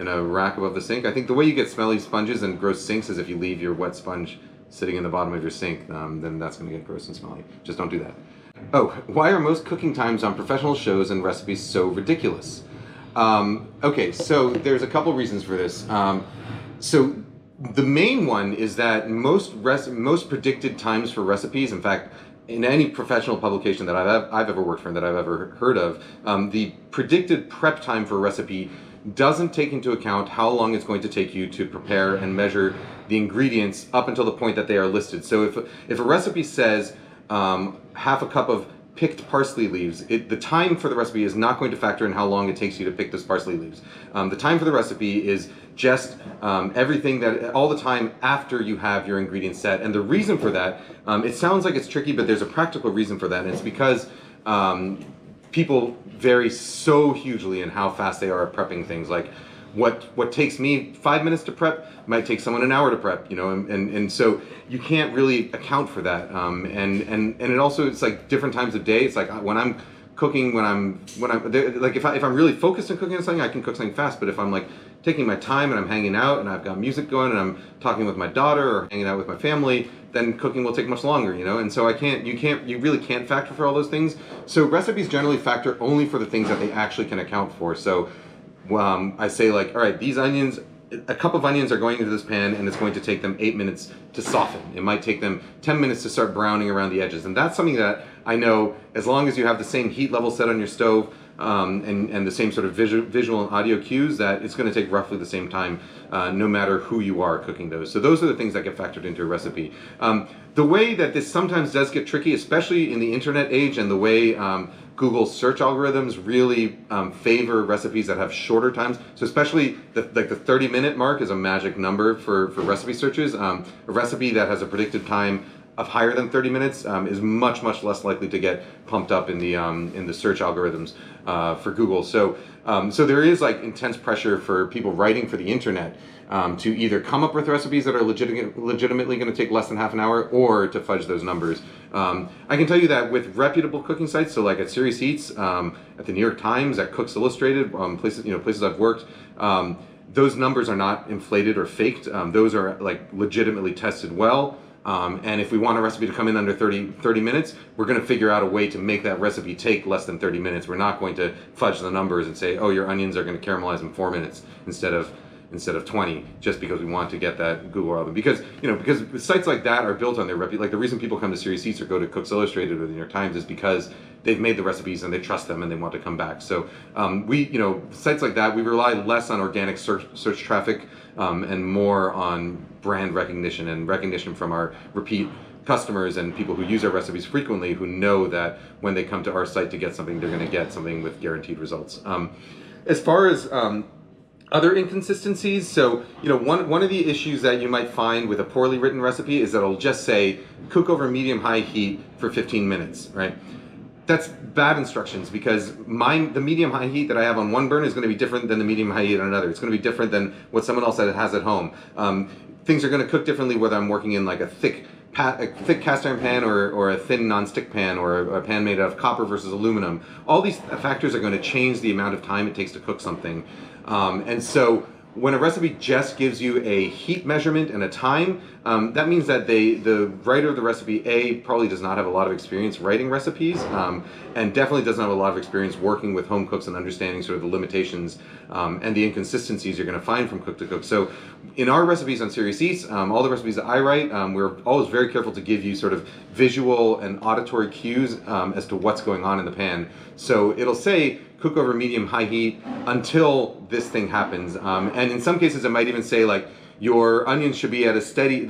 a rack above the sink. I think the way you get smelly sponges and gross sinks is if you leave your wet sponge sitting in the bottom of your sink, then that's going to get gross and smelly. Just don't do that. Oh, why are most cooking times on professional shows and recipes so ridiculous? Okay, so there's a couple reasons for this. So the main one is that most predicted times for recipes, in fact, in any professional publication that I've ever worked for and that I've ever heard of, the predicted prep time for a recipe doesn't take into account how long it's going to take you to prepare and measure the ingredients up until the point that they are listed. So if a recipe says half a cup of picked parsley leaves, the time for the recipe is not going to factor in how long it takes you to pick those parsley leaves. The time for the recipe is just everything all the time after you have your ingredients set. And the reason for that, it sounds like it's tricky, but there's a practical reason for that, and it's because people vary so hugely in how fast they are at prepping things. What takes me 5 minutes to prep might take someone an hour to prep, and so you can't really account for that. And it also, it's different times of day. It's when I'm cooking, if I'm really focused on cooking something, I can cook something fast. But if I'm taking my time and I'm hanging out and I've got music going and I'm talking with my daughter or hanging out with my family, then cooking will take much longer, And so you really can't factor for all those things. So recipes generally factor only for the things that they actually can account for. So I say all right, these onions, a cup of onions are going into this pan, and it's going to take them 8 minutes to soften. It might take them 10 minutes to start browning around the edges. And that's something that I know, as long as you have the same heat level set on your stove, and the same sort of visual and audio cues, that it's going to take roughly the same time, no matter who you are cooking those. So those are the things that get factored into a recipe. The way that this sometimes does get tricky, especially in the internet age, and the way Google search algorithms really favor recipes that have shorter times. So especially the 30-minute mark is a magic number for recipe searches. A recipe that has a predicted time of higher than 30 minutes is much less likely to get pumped up in the search algorithms for Google. So there is like intense pressure for people writing for the internet to either come up with recipes that are legitimately going to take less than half an hour, or to fudge those numbers. I can tell you that with reputable cooking sites, so like at Serious Eats, at the New York Times, at Cooks Illustrated, places I've worked, those numbers are not inflated or faked. Those are like legitimately tested well. And if we want a recipe to come in under 30 minutes, we're going to figure out a way to make that recipe take less than 30 minutes. We're not going to fudge the numbers and say, oh, your onions are going to caramelize in 4 minutes instead of 20, just because we want to get that Google algorithm. Because sites like that are built on their like the reason people come to Serious Eats or go to Cooks Illustrated or the New York Times is because they've made the recipes and they trust them and they want to come back. So sites like that, we rely less on organic search traffic and more on brand recognition and recognition from our repeat customers and people who use our recipes frequently, who know that when they come to our site to get something, they're going to get something with guaranteed results. As far as other inconsistencies, so one of the issues that you might find with a poorly written recipe is that it'll just say cook over medium-high heat for 15 minutes, right? That's bad instructions, because the medium-high heat that I have on one burner is going to be different than the medium-high heat on another. It's going to be different than what someone else has at home. Things are going to cook differently whether I'm working in like a thick cast iron pan or a thin non-stick pan, or a pan made out of copper versus aluminum. All these factors are going to change the amount of time it takes to cook something. And so when a recipe just gives you a heat measurement and a time, that means that the writer of the recipe, probably does not have a lot of experience writing recipes, and definitely doesn't have a lot of experience working with home cooks and understanding sort of the limitations and the inconsistencies you're going to find from cook to cook. So in our recipes on Serious Eats, all the recipes that I write, we're always very careful to give you sort of visual and auditory cues as to what's going on in the pan. So it'll say cook over medium-high heat until this thing happens, and in some cases it might even say like your onions should be at a steady,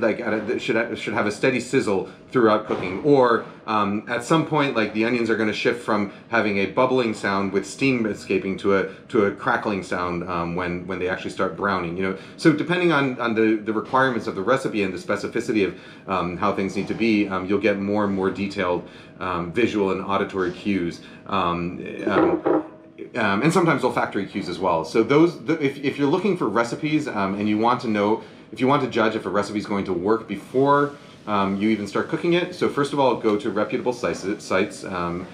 should have a steady sizzle throughout cooking, or at some point like the onions are going to shift from having a bubbling sound with steam escaping to a crackling sound when they actually start browning. So depending on the requirements of the recipe and the specificity of how things need to be, you'll get more and more detailed visual and auditory cues. And sometimes olfactory cues as well. So if you're looking for recipes and you want to know, if you want to judge if a recipe is going to work before you even start cooking it, so first of all, go to reputable sites and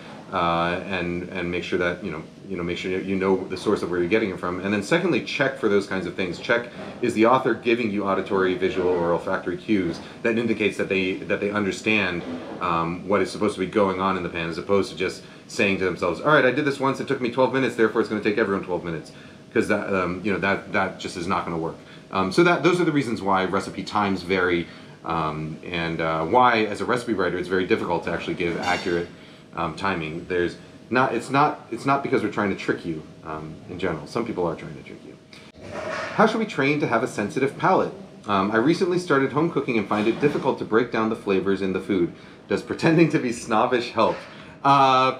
make sure that make sure you know the source of where you're getting it from. And then secondly, check for those kinds of things. Check, is the author giving you auditory, visual, or olfactory cues that indicates that they understand what is supposed to be going on in the pan, as opposed to just saying to themselves, all right, I did this once, it took me 12 minutes, therefore it's going to take everyone 12 minutes, because that just is not going to work. So those are the reasons why recipe times vary, and why as a recipe writer it's very difficult to actually give accurate timing. It's not because we're trying to trick you in general. Some people are trying to trick you. How should we train to have a sensitive palate? I recently started home cooking and find it difficult to break down the flavors in the food. Does pretending to be snobbish help?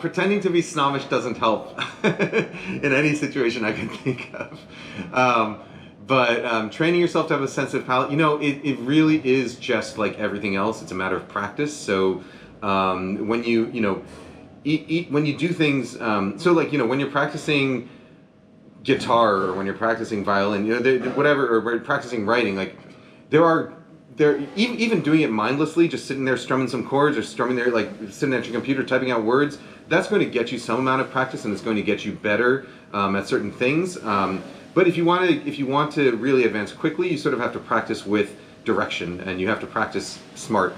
Pretending to be snobbish doesn't help in any situation I can think of. But training yourself to have a sensitive palate, it really is just like everything else. It's a matter of practice. So when you when you do things, when you're practicing guitar, or when you're practicing violin, whatever, or when you're practicing writing, like even doing it mindlessly, just sitting there strumming some chords, or strumming there, like sitting at your computer typing out words, that's going to get you some amount of practice, and it's going to get you better at certain things. But if you want to really advance quickly, you sort of have to practice with direction, and you have to practice smart.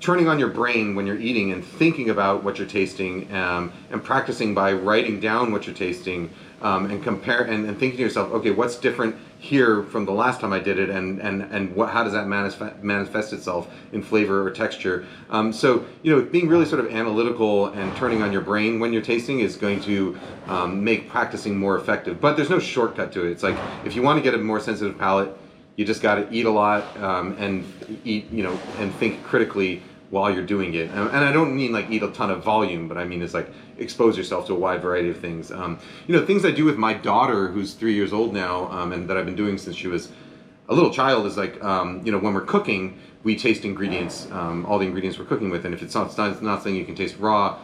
Turning on your brain when you're eating and thinking about what you're tasting, and practicing by writing down what you're tasting, and compare and thinking to yourself, okay, what's different here from the last time I did it, and how does that manifest itself in flavor or texture? Being really sort of analytical and turning on your brain when you're tasting is going to make practicing more effective. But there's no shortcut to it. It's like, if you want to get a more sensitive palate, you just got to eat a lot and eat, and think critically while you're doing it. And I don't mean like eat a ton of volume, but I mean it's like expose yourself to a wide variety of things. Things I do with my daughter, who's 3 years old now, and that I've been doing since she was a little child, is like, when we're cooking, we taste ingredients, all the ingredients we're cooking with, and if it's not something you can taste raw,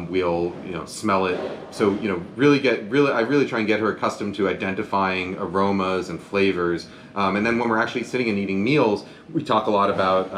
we'll smell it. So I really try and get her accustomed to identifying aromas and flavors. And then when we're actually sitting and eating meals, we talk a lot about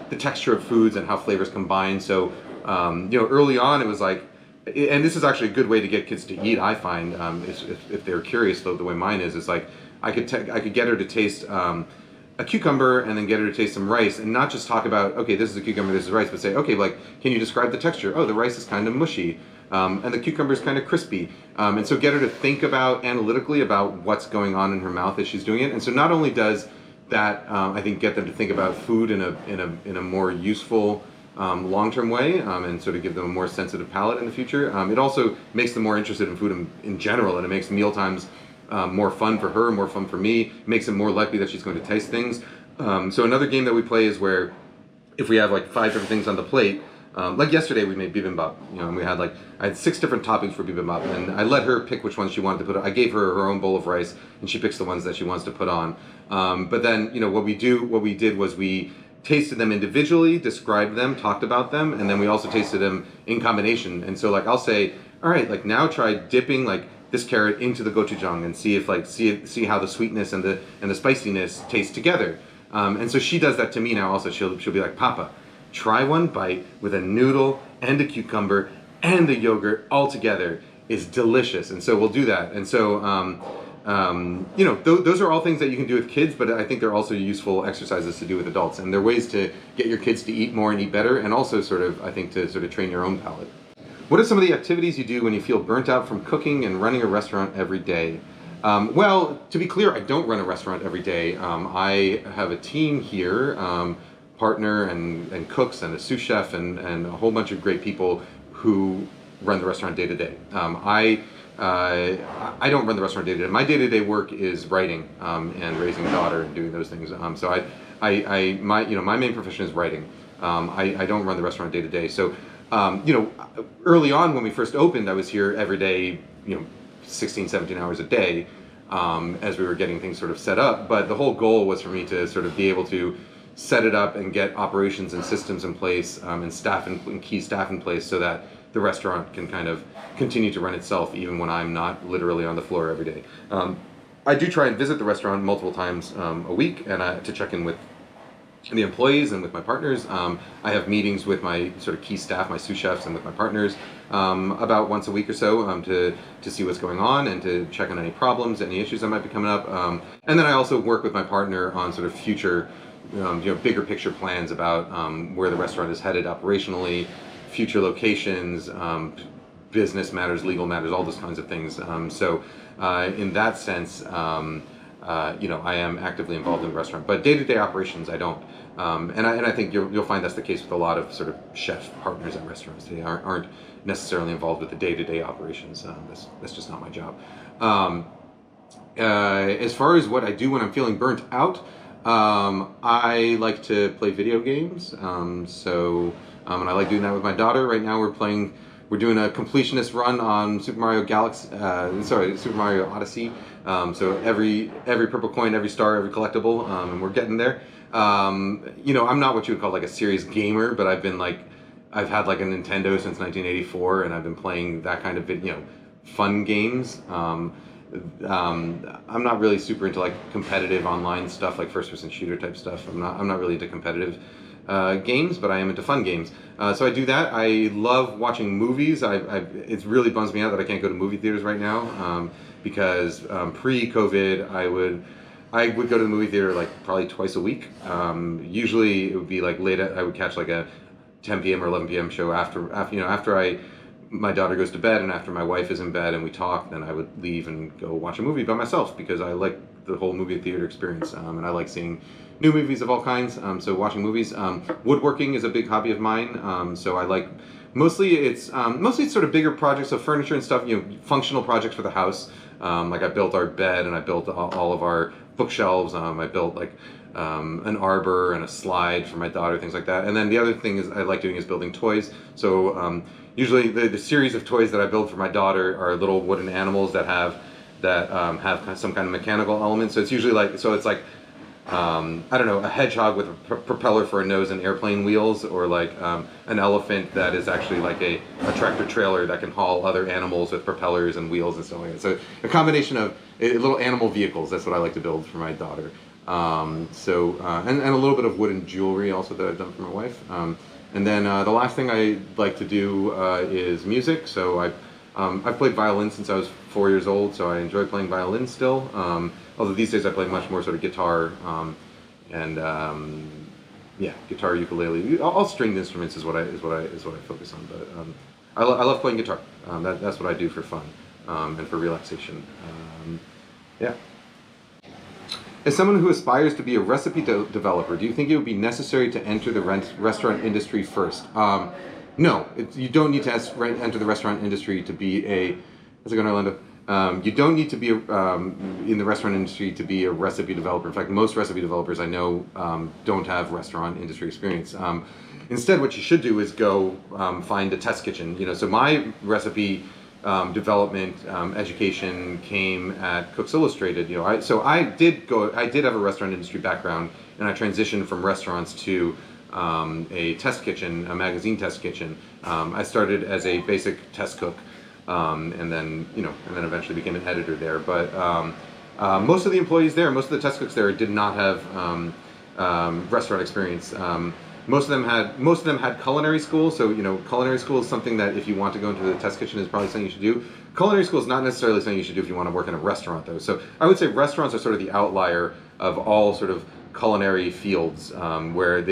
the texture of foods and how flavors combine. So early on it was like, and this is actually a good way to get kids to eat, I find, if they're curious, though the way mine is like I could get her to taste a cucumber and then get her to taste some rice, and not just talk about, okay, this is a cucumber, this is rice, but say, okay, like, can you describe the texture? Oh, the rice is kind of mushy, and the cucumber is kind of crispy, and so get her to think about analytically about what's going on in her mouth as she's doing it. And so not only does that, I think, get them to think about food in a more useful, long-term way, and sort of give them a more sensitive palate in the future. It also makes them more interested in food in general, and it makes meal times more fun for her, more fun for me. It makes it more likely that she's going to taste things. So another game that we play is where if we have like 5 different things on the plate, like yesterday we made bibimbap, and we had I had 6 different toppings for bibimbap, and I let her pick which ones she wanted to put on. I gave her her own bowl of rice, and she picks the ones that she wants to put on. But then, what we did was we tasted them individually, described them, talked about them, and then we also tasted them in combination. And so I'll say, all right, now try dipping this carrot into the gochujang and see if see how the sweetness and the spiciness taste together. And so she does that to me now also. She'll be like, Papa, try one bite with a noodle and a cucumber and the yogurt all together is delicious. And so we'll do that. And so those are all things that you can do with kids, but I think they're also useful exercises to do with adults, and they're ways to get your kids to eat more and eat better, and also I think to sort of train your own palate. What are some of the activities you do when you feel burnt out from cooking and running a restaurant every day? Well, to be clear, I don't run a restaurant every day. I have a team here, partner and cooks and a sous chef and a whole bunch of great people who run the restaurant day to day. I don't run the restaurant day to day. My day to day work is writing and raising a daughter and doing those things. So my main profession is writing. I don't run the restaurant day to day. So early on when we first opened, I was here every day, 16, 17 hours a day, as we were getting things sort of set up. But the whole goal was for me to sort of be able to set it up and get operations and systems in place, and staff and key staff in place, so that the restaurant can kind of continue to run itself even when I'm not literally on the floor every day. I do try and visit the restaurant multiple times a week, and to check in with the employees and with my partners. I have meetings with my sort of key staff, my sous chefs, and with my partners about once a week or so, to see what's going on and to check on any problems, any issues that might be coming up. And then I also work with my partner on sort of future, bigger picture plans about where the restaurant is headed operationally, future locations, business matters, legal matters, all those kinds of things. So in that sense, I am actively involved in the restaurant, but day-to-day operations I don't. And I think you'll find that's the case with a lot of sort of chef partners at restaurants. They aren't necessarily involved with the day-to-day operations. That's just not my job. As far as what I do when I'm feeling burnt out, I like to play video games. And I like doing that with my daughter. Right now we're doing a completionist run on Super Mario Odyssey. So every purple coin, every star, every collectible, and we're getting there. I'm not what you would call a serious gamer, but I've had a Nintendo since 1984, and I've been playing that kind of fun games. I'm not really super into competitive online stuff, like first-person shooter type stuff. I'm not really into competitive games, but I am into fun games. So I do that. I love watching movies. It really bums me out that I can't go to movie theaters right now, because pre-COVID I would go to the movie theater probably twice a week. Usually it would be I would catch a 10 p.m. or 11 p.m. show after my daughter goes to bed and after my wife is in bed and we talk, then I would leave and go watch a movie by myself, because I like the whole movie theater experience, and I like seeing new movies of all kinds. So watching movies. Woodworking is a big hobby of mine. So I like mostly it's sort of bigger projects of furniture and stuff. Functional projects for the house. I built our bed and I built all of our bookshelves. I built an arbor and a slide for my daughter, things like that. And then the other thing is I like doing is building toys. So usually the series of toys that I build for my daughter are little wooden animals that have some kind of mechanical element. So it's usually it's like I don't know, a hedgehog with a propeller for a nose and airplane wheels, or like an elephant that is actually like a tractor trailer that can haul other animals with propellers and wheels and stuff like that. So a combination of little animal vehicles. That's what I like to build for my daughter. And a little bit of wooden jewelry also that I've done for my wife. And then the last thing I like to do is music. So I've played violin since I was 4 years old, so I enjoy playing violin still. Although these days I play much more sort of guitar guitar, ukulele. All stringed instruments is what I focus on. But I love playing guitar. That's what I do for fun and for relaxation. Yeah. As someone who aspires to be a recipe developer, do you think it would be necessary to enter the restaurant industry first? No, you don't need to enter the restaurant industry to be a... How's it going, Orlando? You don't need to be in the restaurant industry to be a recipe developer. In fact, most recipe developers I know don't have restaurant industry experience. Instead, what you should do is go find a test kitchen. So my recipe development education came at Cooks Illustrated. I did have a restaurant industry background, and I transitioned from restaurants to a test kitchen, a magazine test kitchen. I started as a basic test cook, and then eventually became an editor there. But most of the employees there, most of the test cooks there, did not have restaurant experience. Most of them had culinary school. So culinary school is something that if you want to go into the test kitchen is probably something you should do. Culinary school is not necessarily something you should do if you want to work in a restaurant, though. So I would say restaurants are sort of the outlier of all sort of culinary fields, where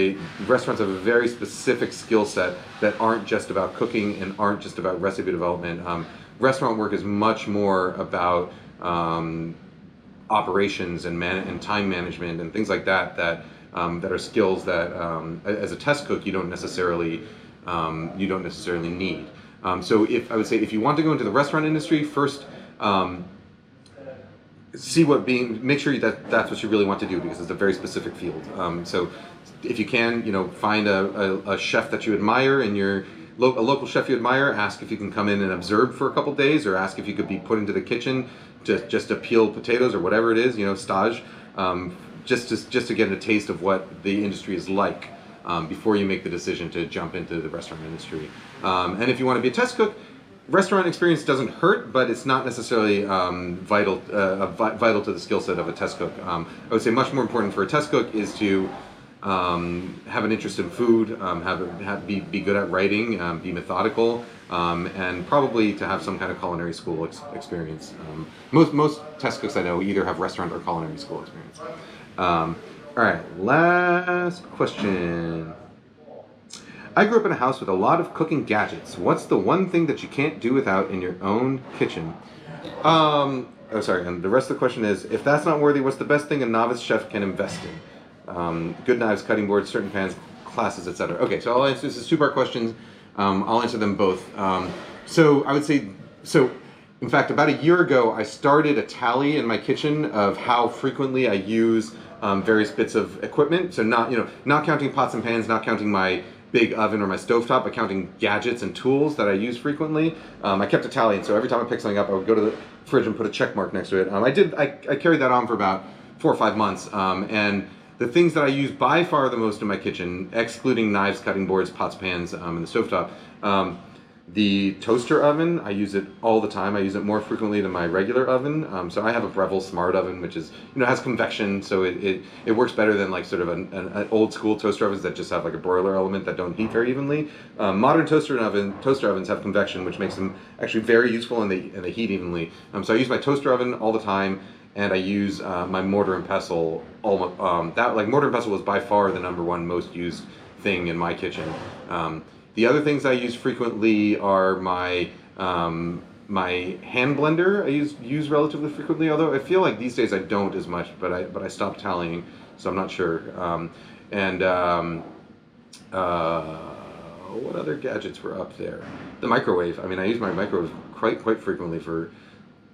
restaurants have a very specific skill set that aren't just about cooking and aren't just about recipe development. Restaurant work is much more about operations and time management and things like that that are skills that as a test cook you don't necessarily need. So I would say if you want to go into the restaurant industry, first make sure that's what you really want to do, because it's a very specific field. So if you can, find a chef that you admire and a local chef you admire, ask if you can come in and observe for a couple days, or ask if you could be put into the kitchen just to peel potatoes or whatever it is, stage, just to get a taste of what the industry is like before you make the decision to jump into the restaurant industry. And if you want to be a test cook, restaurant experience doesn't hurt, but it's not necessarily vital to the skill set of a test cook. I would say much more important for a test cook is to have an interest in food, be good at writing, be methodical, and probably to have some kind of culinary school experience. Most test cooks I know either have restaurant or culinary school experience. All right, last question. I grew up in a house with a lot of cooking gadgets. What's the one thing that you can't do without in your own kitchen? And the rest of the question is, if that's not worthy, what's the best thing a novice chef can invest in? Good knives, cutting boards, certain pans, classes, etc. Okay, so I'll answer this as two-part questions. I'll answer them both. So I would say, in fact, about a year ago, I started a tally in my kitchen of how frequently I use various bits of equipment. So not counting pots and pans, not counting my big oven or my stovetop, but counting gadgets and tools that I use frequently. I kept a tally, and so every time I picked something up, I would go to the fridge and put a check mark next to it. I carried that on for about 4 or 5 months, and the things that I use by far the most in my kitchen, excluding knives, cutting boards, pots, pans, and the stovetop, the toaster oven, I use it all the time. I use it more frequently than my regular oven. So I have a Breville Smart Oven, which is, has convection, so it works better than like sort of an old school toaster ovens that just have like a broiler element that don't heat very evenly. Modern toaster ovens have convection, which makes them actually very useful, and they heat evenly. So I use my toaster oven all the time, and I use my mortar and pestle. Mortar and pestle was by far the number one most used thing in my kitchen. The other things I use frequently are my hand blender. I use relatively frequently, although I feel like these days I don't as much, but I stopped tallying, so I'm not sure. What other gadgets were up there? The microwave. I mean, I use my microwave quite frequently for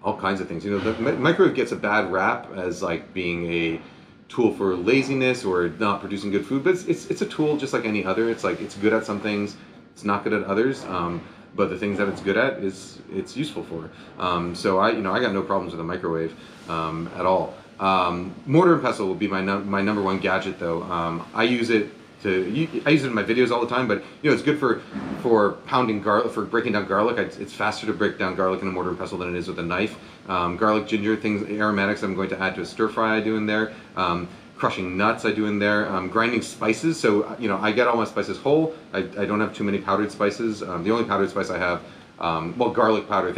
all kinds of things. The microwave gets a bad rap as like being tool for laziness or not producing good food, but it's a tool just like any other. It's like it's good at some things, it's not good at others. But the things that it's good at it's useful for. So I got no problems with a microwave at all. Mortar and pestle will be my number one gadget though. I use it in my videos all the time, but it's good for pounding garlic, for breaking down garlic. It's faster to break down garlic in a mortar and pestle than it is with a knife. Garlic, ginger, things, aromatics I'm going to add to a stir fry I do in there. Crushing nuts I do in there. Grinding spices, so I get all my spices whole. I don't have too many powdered spices. The only powdered spice I have, garlic powder,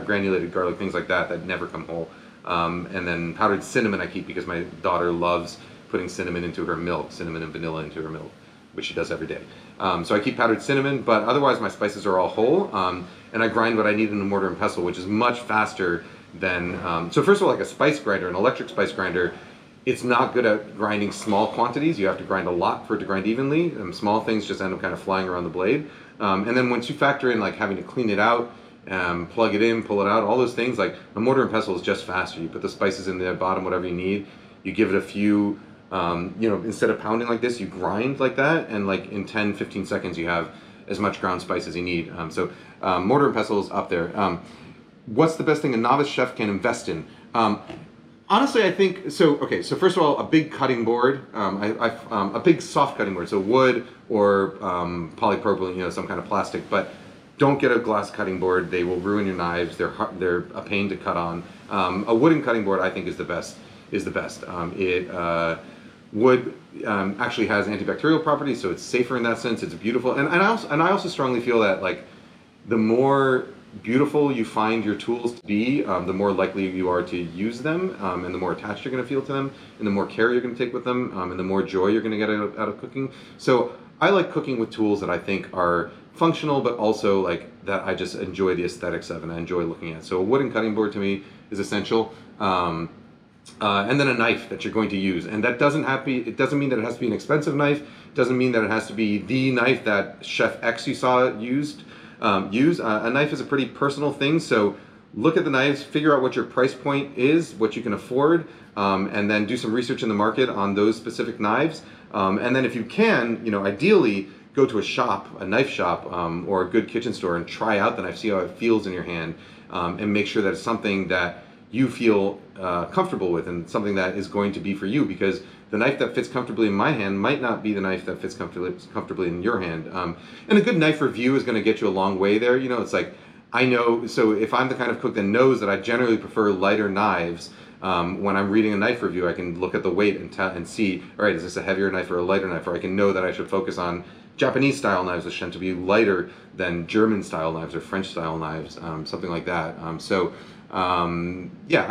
granulated garlic, things like that never come whole. And then powdered cinnamon I keep because my daughter loves putting cinnamon into her milk, cinnamon and vanilla into her milk, which she does every day. So I keep powdered cinnamon, but otherwise my spices are all whole, and I grind what I need in a mortar and pestle, which is much faster than, so first of all, like a spice grinder, an electric spice grinder, it's not good at grinding small quantities. You have to grind a lot for it to grind evenly. Small things just end up kind of flying around the blade. And then once you factor in like having to clean it out, plug it in, pull it out, all those things, like a mortar and pestle is just faster. You put the spices in the bottom, whatever you need, you give it a few, instead of pounding like this, you grind like that, and like in 10-15 seconds you have as much ground spice as you need. So mortar and pestle is up there. What's the best thing a novice chef can invest in? Honestly, I think, so first of all, a big cutting board, a big soft cutting board, so wood or polypropylene, some kind of plastic, but don't get a glass cutting board. They will ruin your knives. They're a pain to cut on. A wooden cutting board, I think, is the best. Wood actually has antibacterial properties, so it's safer in that sense. It's beautiful, and I also strongly feel that like the more beautiful you find your tools to be, the more likely you are to use them, and the more attached you're going to feel to them, and the more care you're going to take with them, and the more joy you're going to get out of cooking. So I like cooking with tools that I think are functional, but also like that I just enjoy the aesthetics of and I enjoy looking at. So a wooden cutting board to me is essential. And then a knife that you're going to use, and that doesn't mean that it has to be an expensive knife. It doesn't mean that it has to be the knife that Chef X you saw use. A knife is a pretty personal thing, so look at the knives, figure out what your price point is, what you can afford, and then do some research in the market on those specific knives. And then if you can, ideally go to a knife shop, or a good kitchen store and try out the knife, see how it feels in your hand, and make sure that it's something that you feel comfortable with and something that is going to be for you, because the knife that fits comfortably in my hand might not be the knife that fits comfortably in your hand. And a good knife review is going to get you a long way there. It's like, I know, so if I'm the kind of cook that knows that I generally prefer lighter knives, when I'm reading a knife review, I can look at the weight and see, all right, is this a heavier knife or a lighter knife? Or I can know that I should focus on Japanese style knives, which tend to be lighter than German style knives or French style knives, something like that. I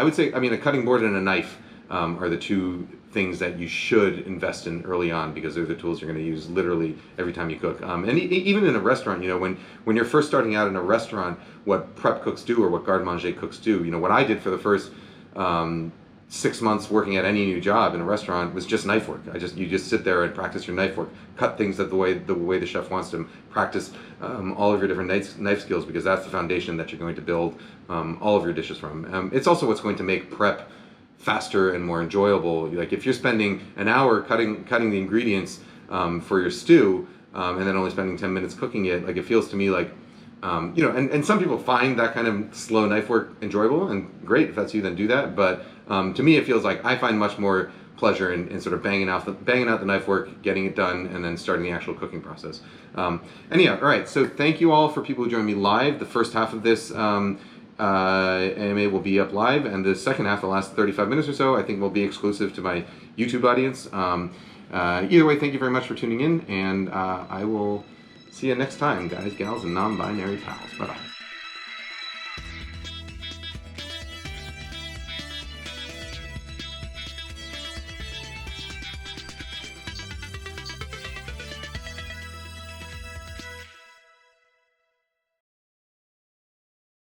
would say, a cutting board and a knife are the two things that you should invest in early on, because they're the tools you're going to use literally every time you cook. And even in a restaurant, when you're first starting out in a restaurant, what prep cooks do or what garde-manger cooks do, what I did for the first 6 months working at any new job in a restaurant was just knife work. You just sit there and practice your knife work, cut things the way the chef wants them, practice all of your different knife skills, because that's the foundation that you're going to build all of your dishes from. It's also what's going to make prep faster and more enjoyable. Like if you're spending an hour cutting the ingredients for your stew, and then only spending 10 minutes cooking it, like it feels to me like, and some people find that kind of slow knife work enjoyable, and great, if that's you, then do that. But to me, it feels like I find much more pleasure in sort of banging out the knife work, getting it done, and then starting the actual cooking process. All right, so thank you all for people who joined me live. The first half of this AMA will be up live, and the second half, the last 35 minutes or so, I think will be exclusive to my YouTube audience. Either way, thank you very much for tuning in, and I will see you next time, guys, gals, and non-binary pals. Bye-bye.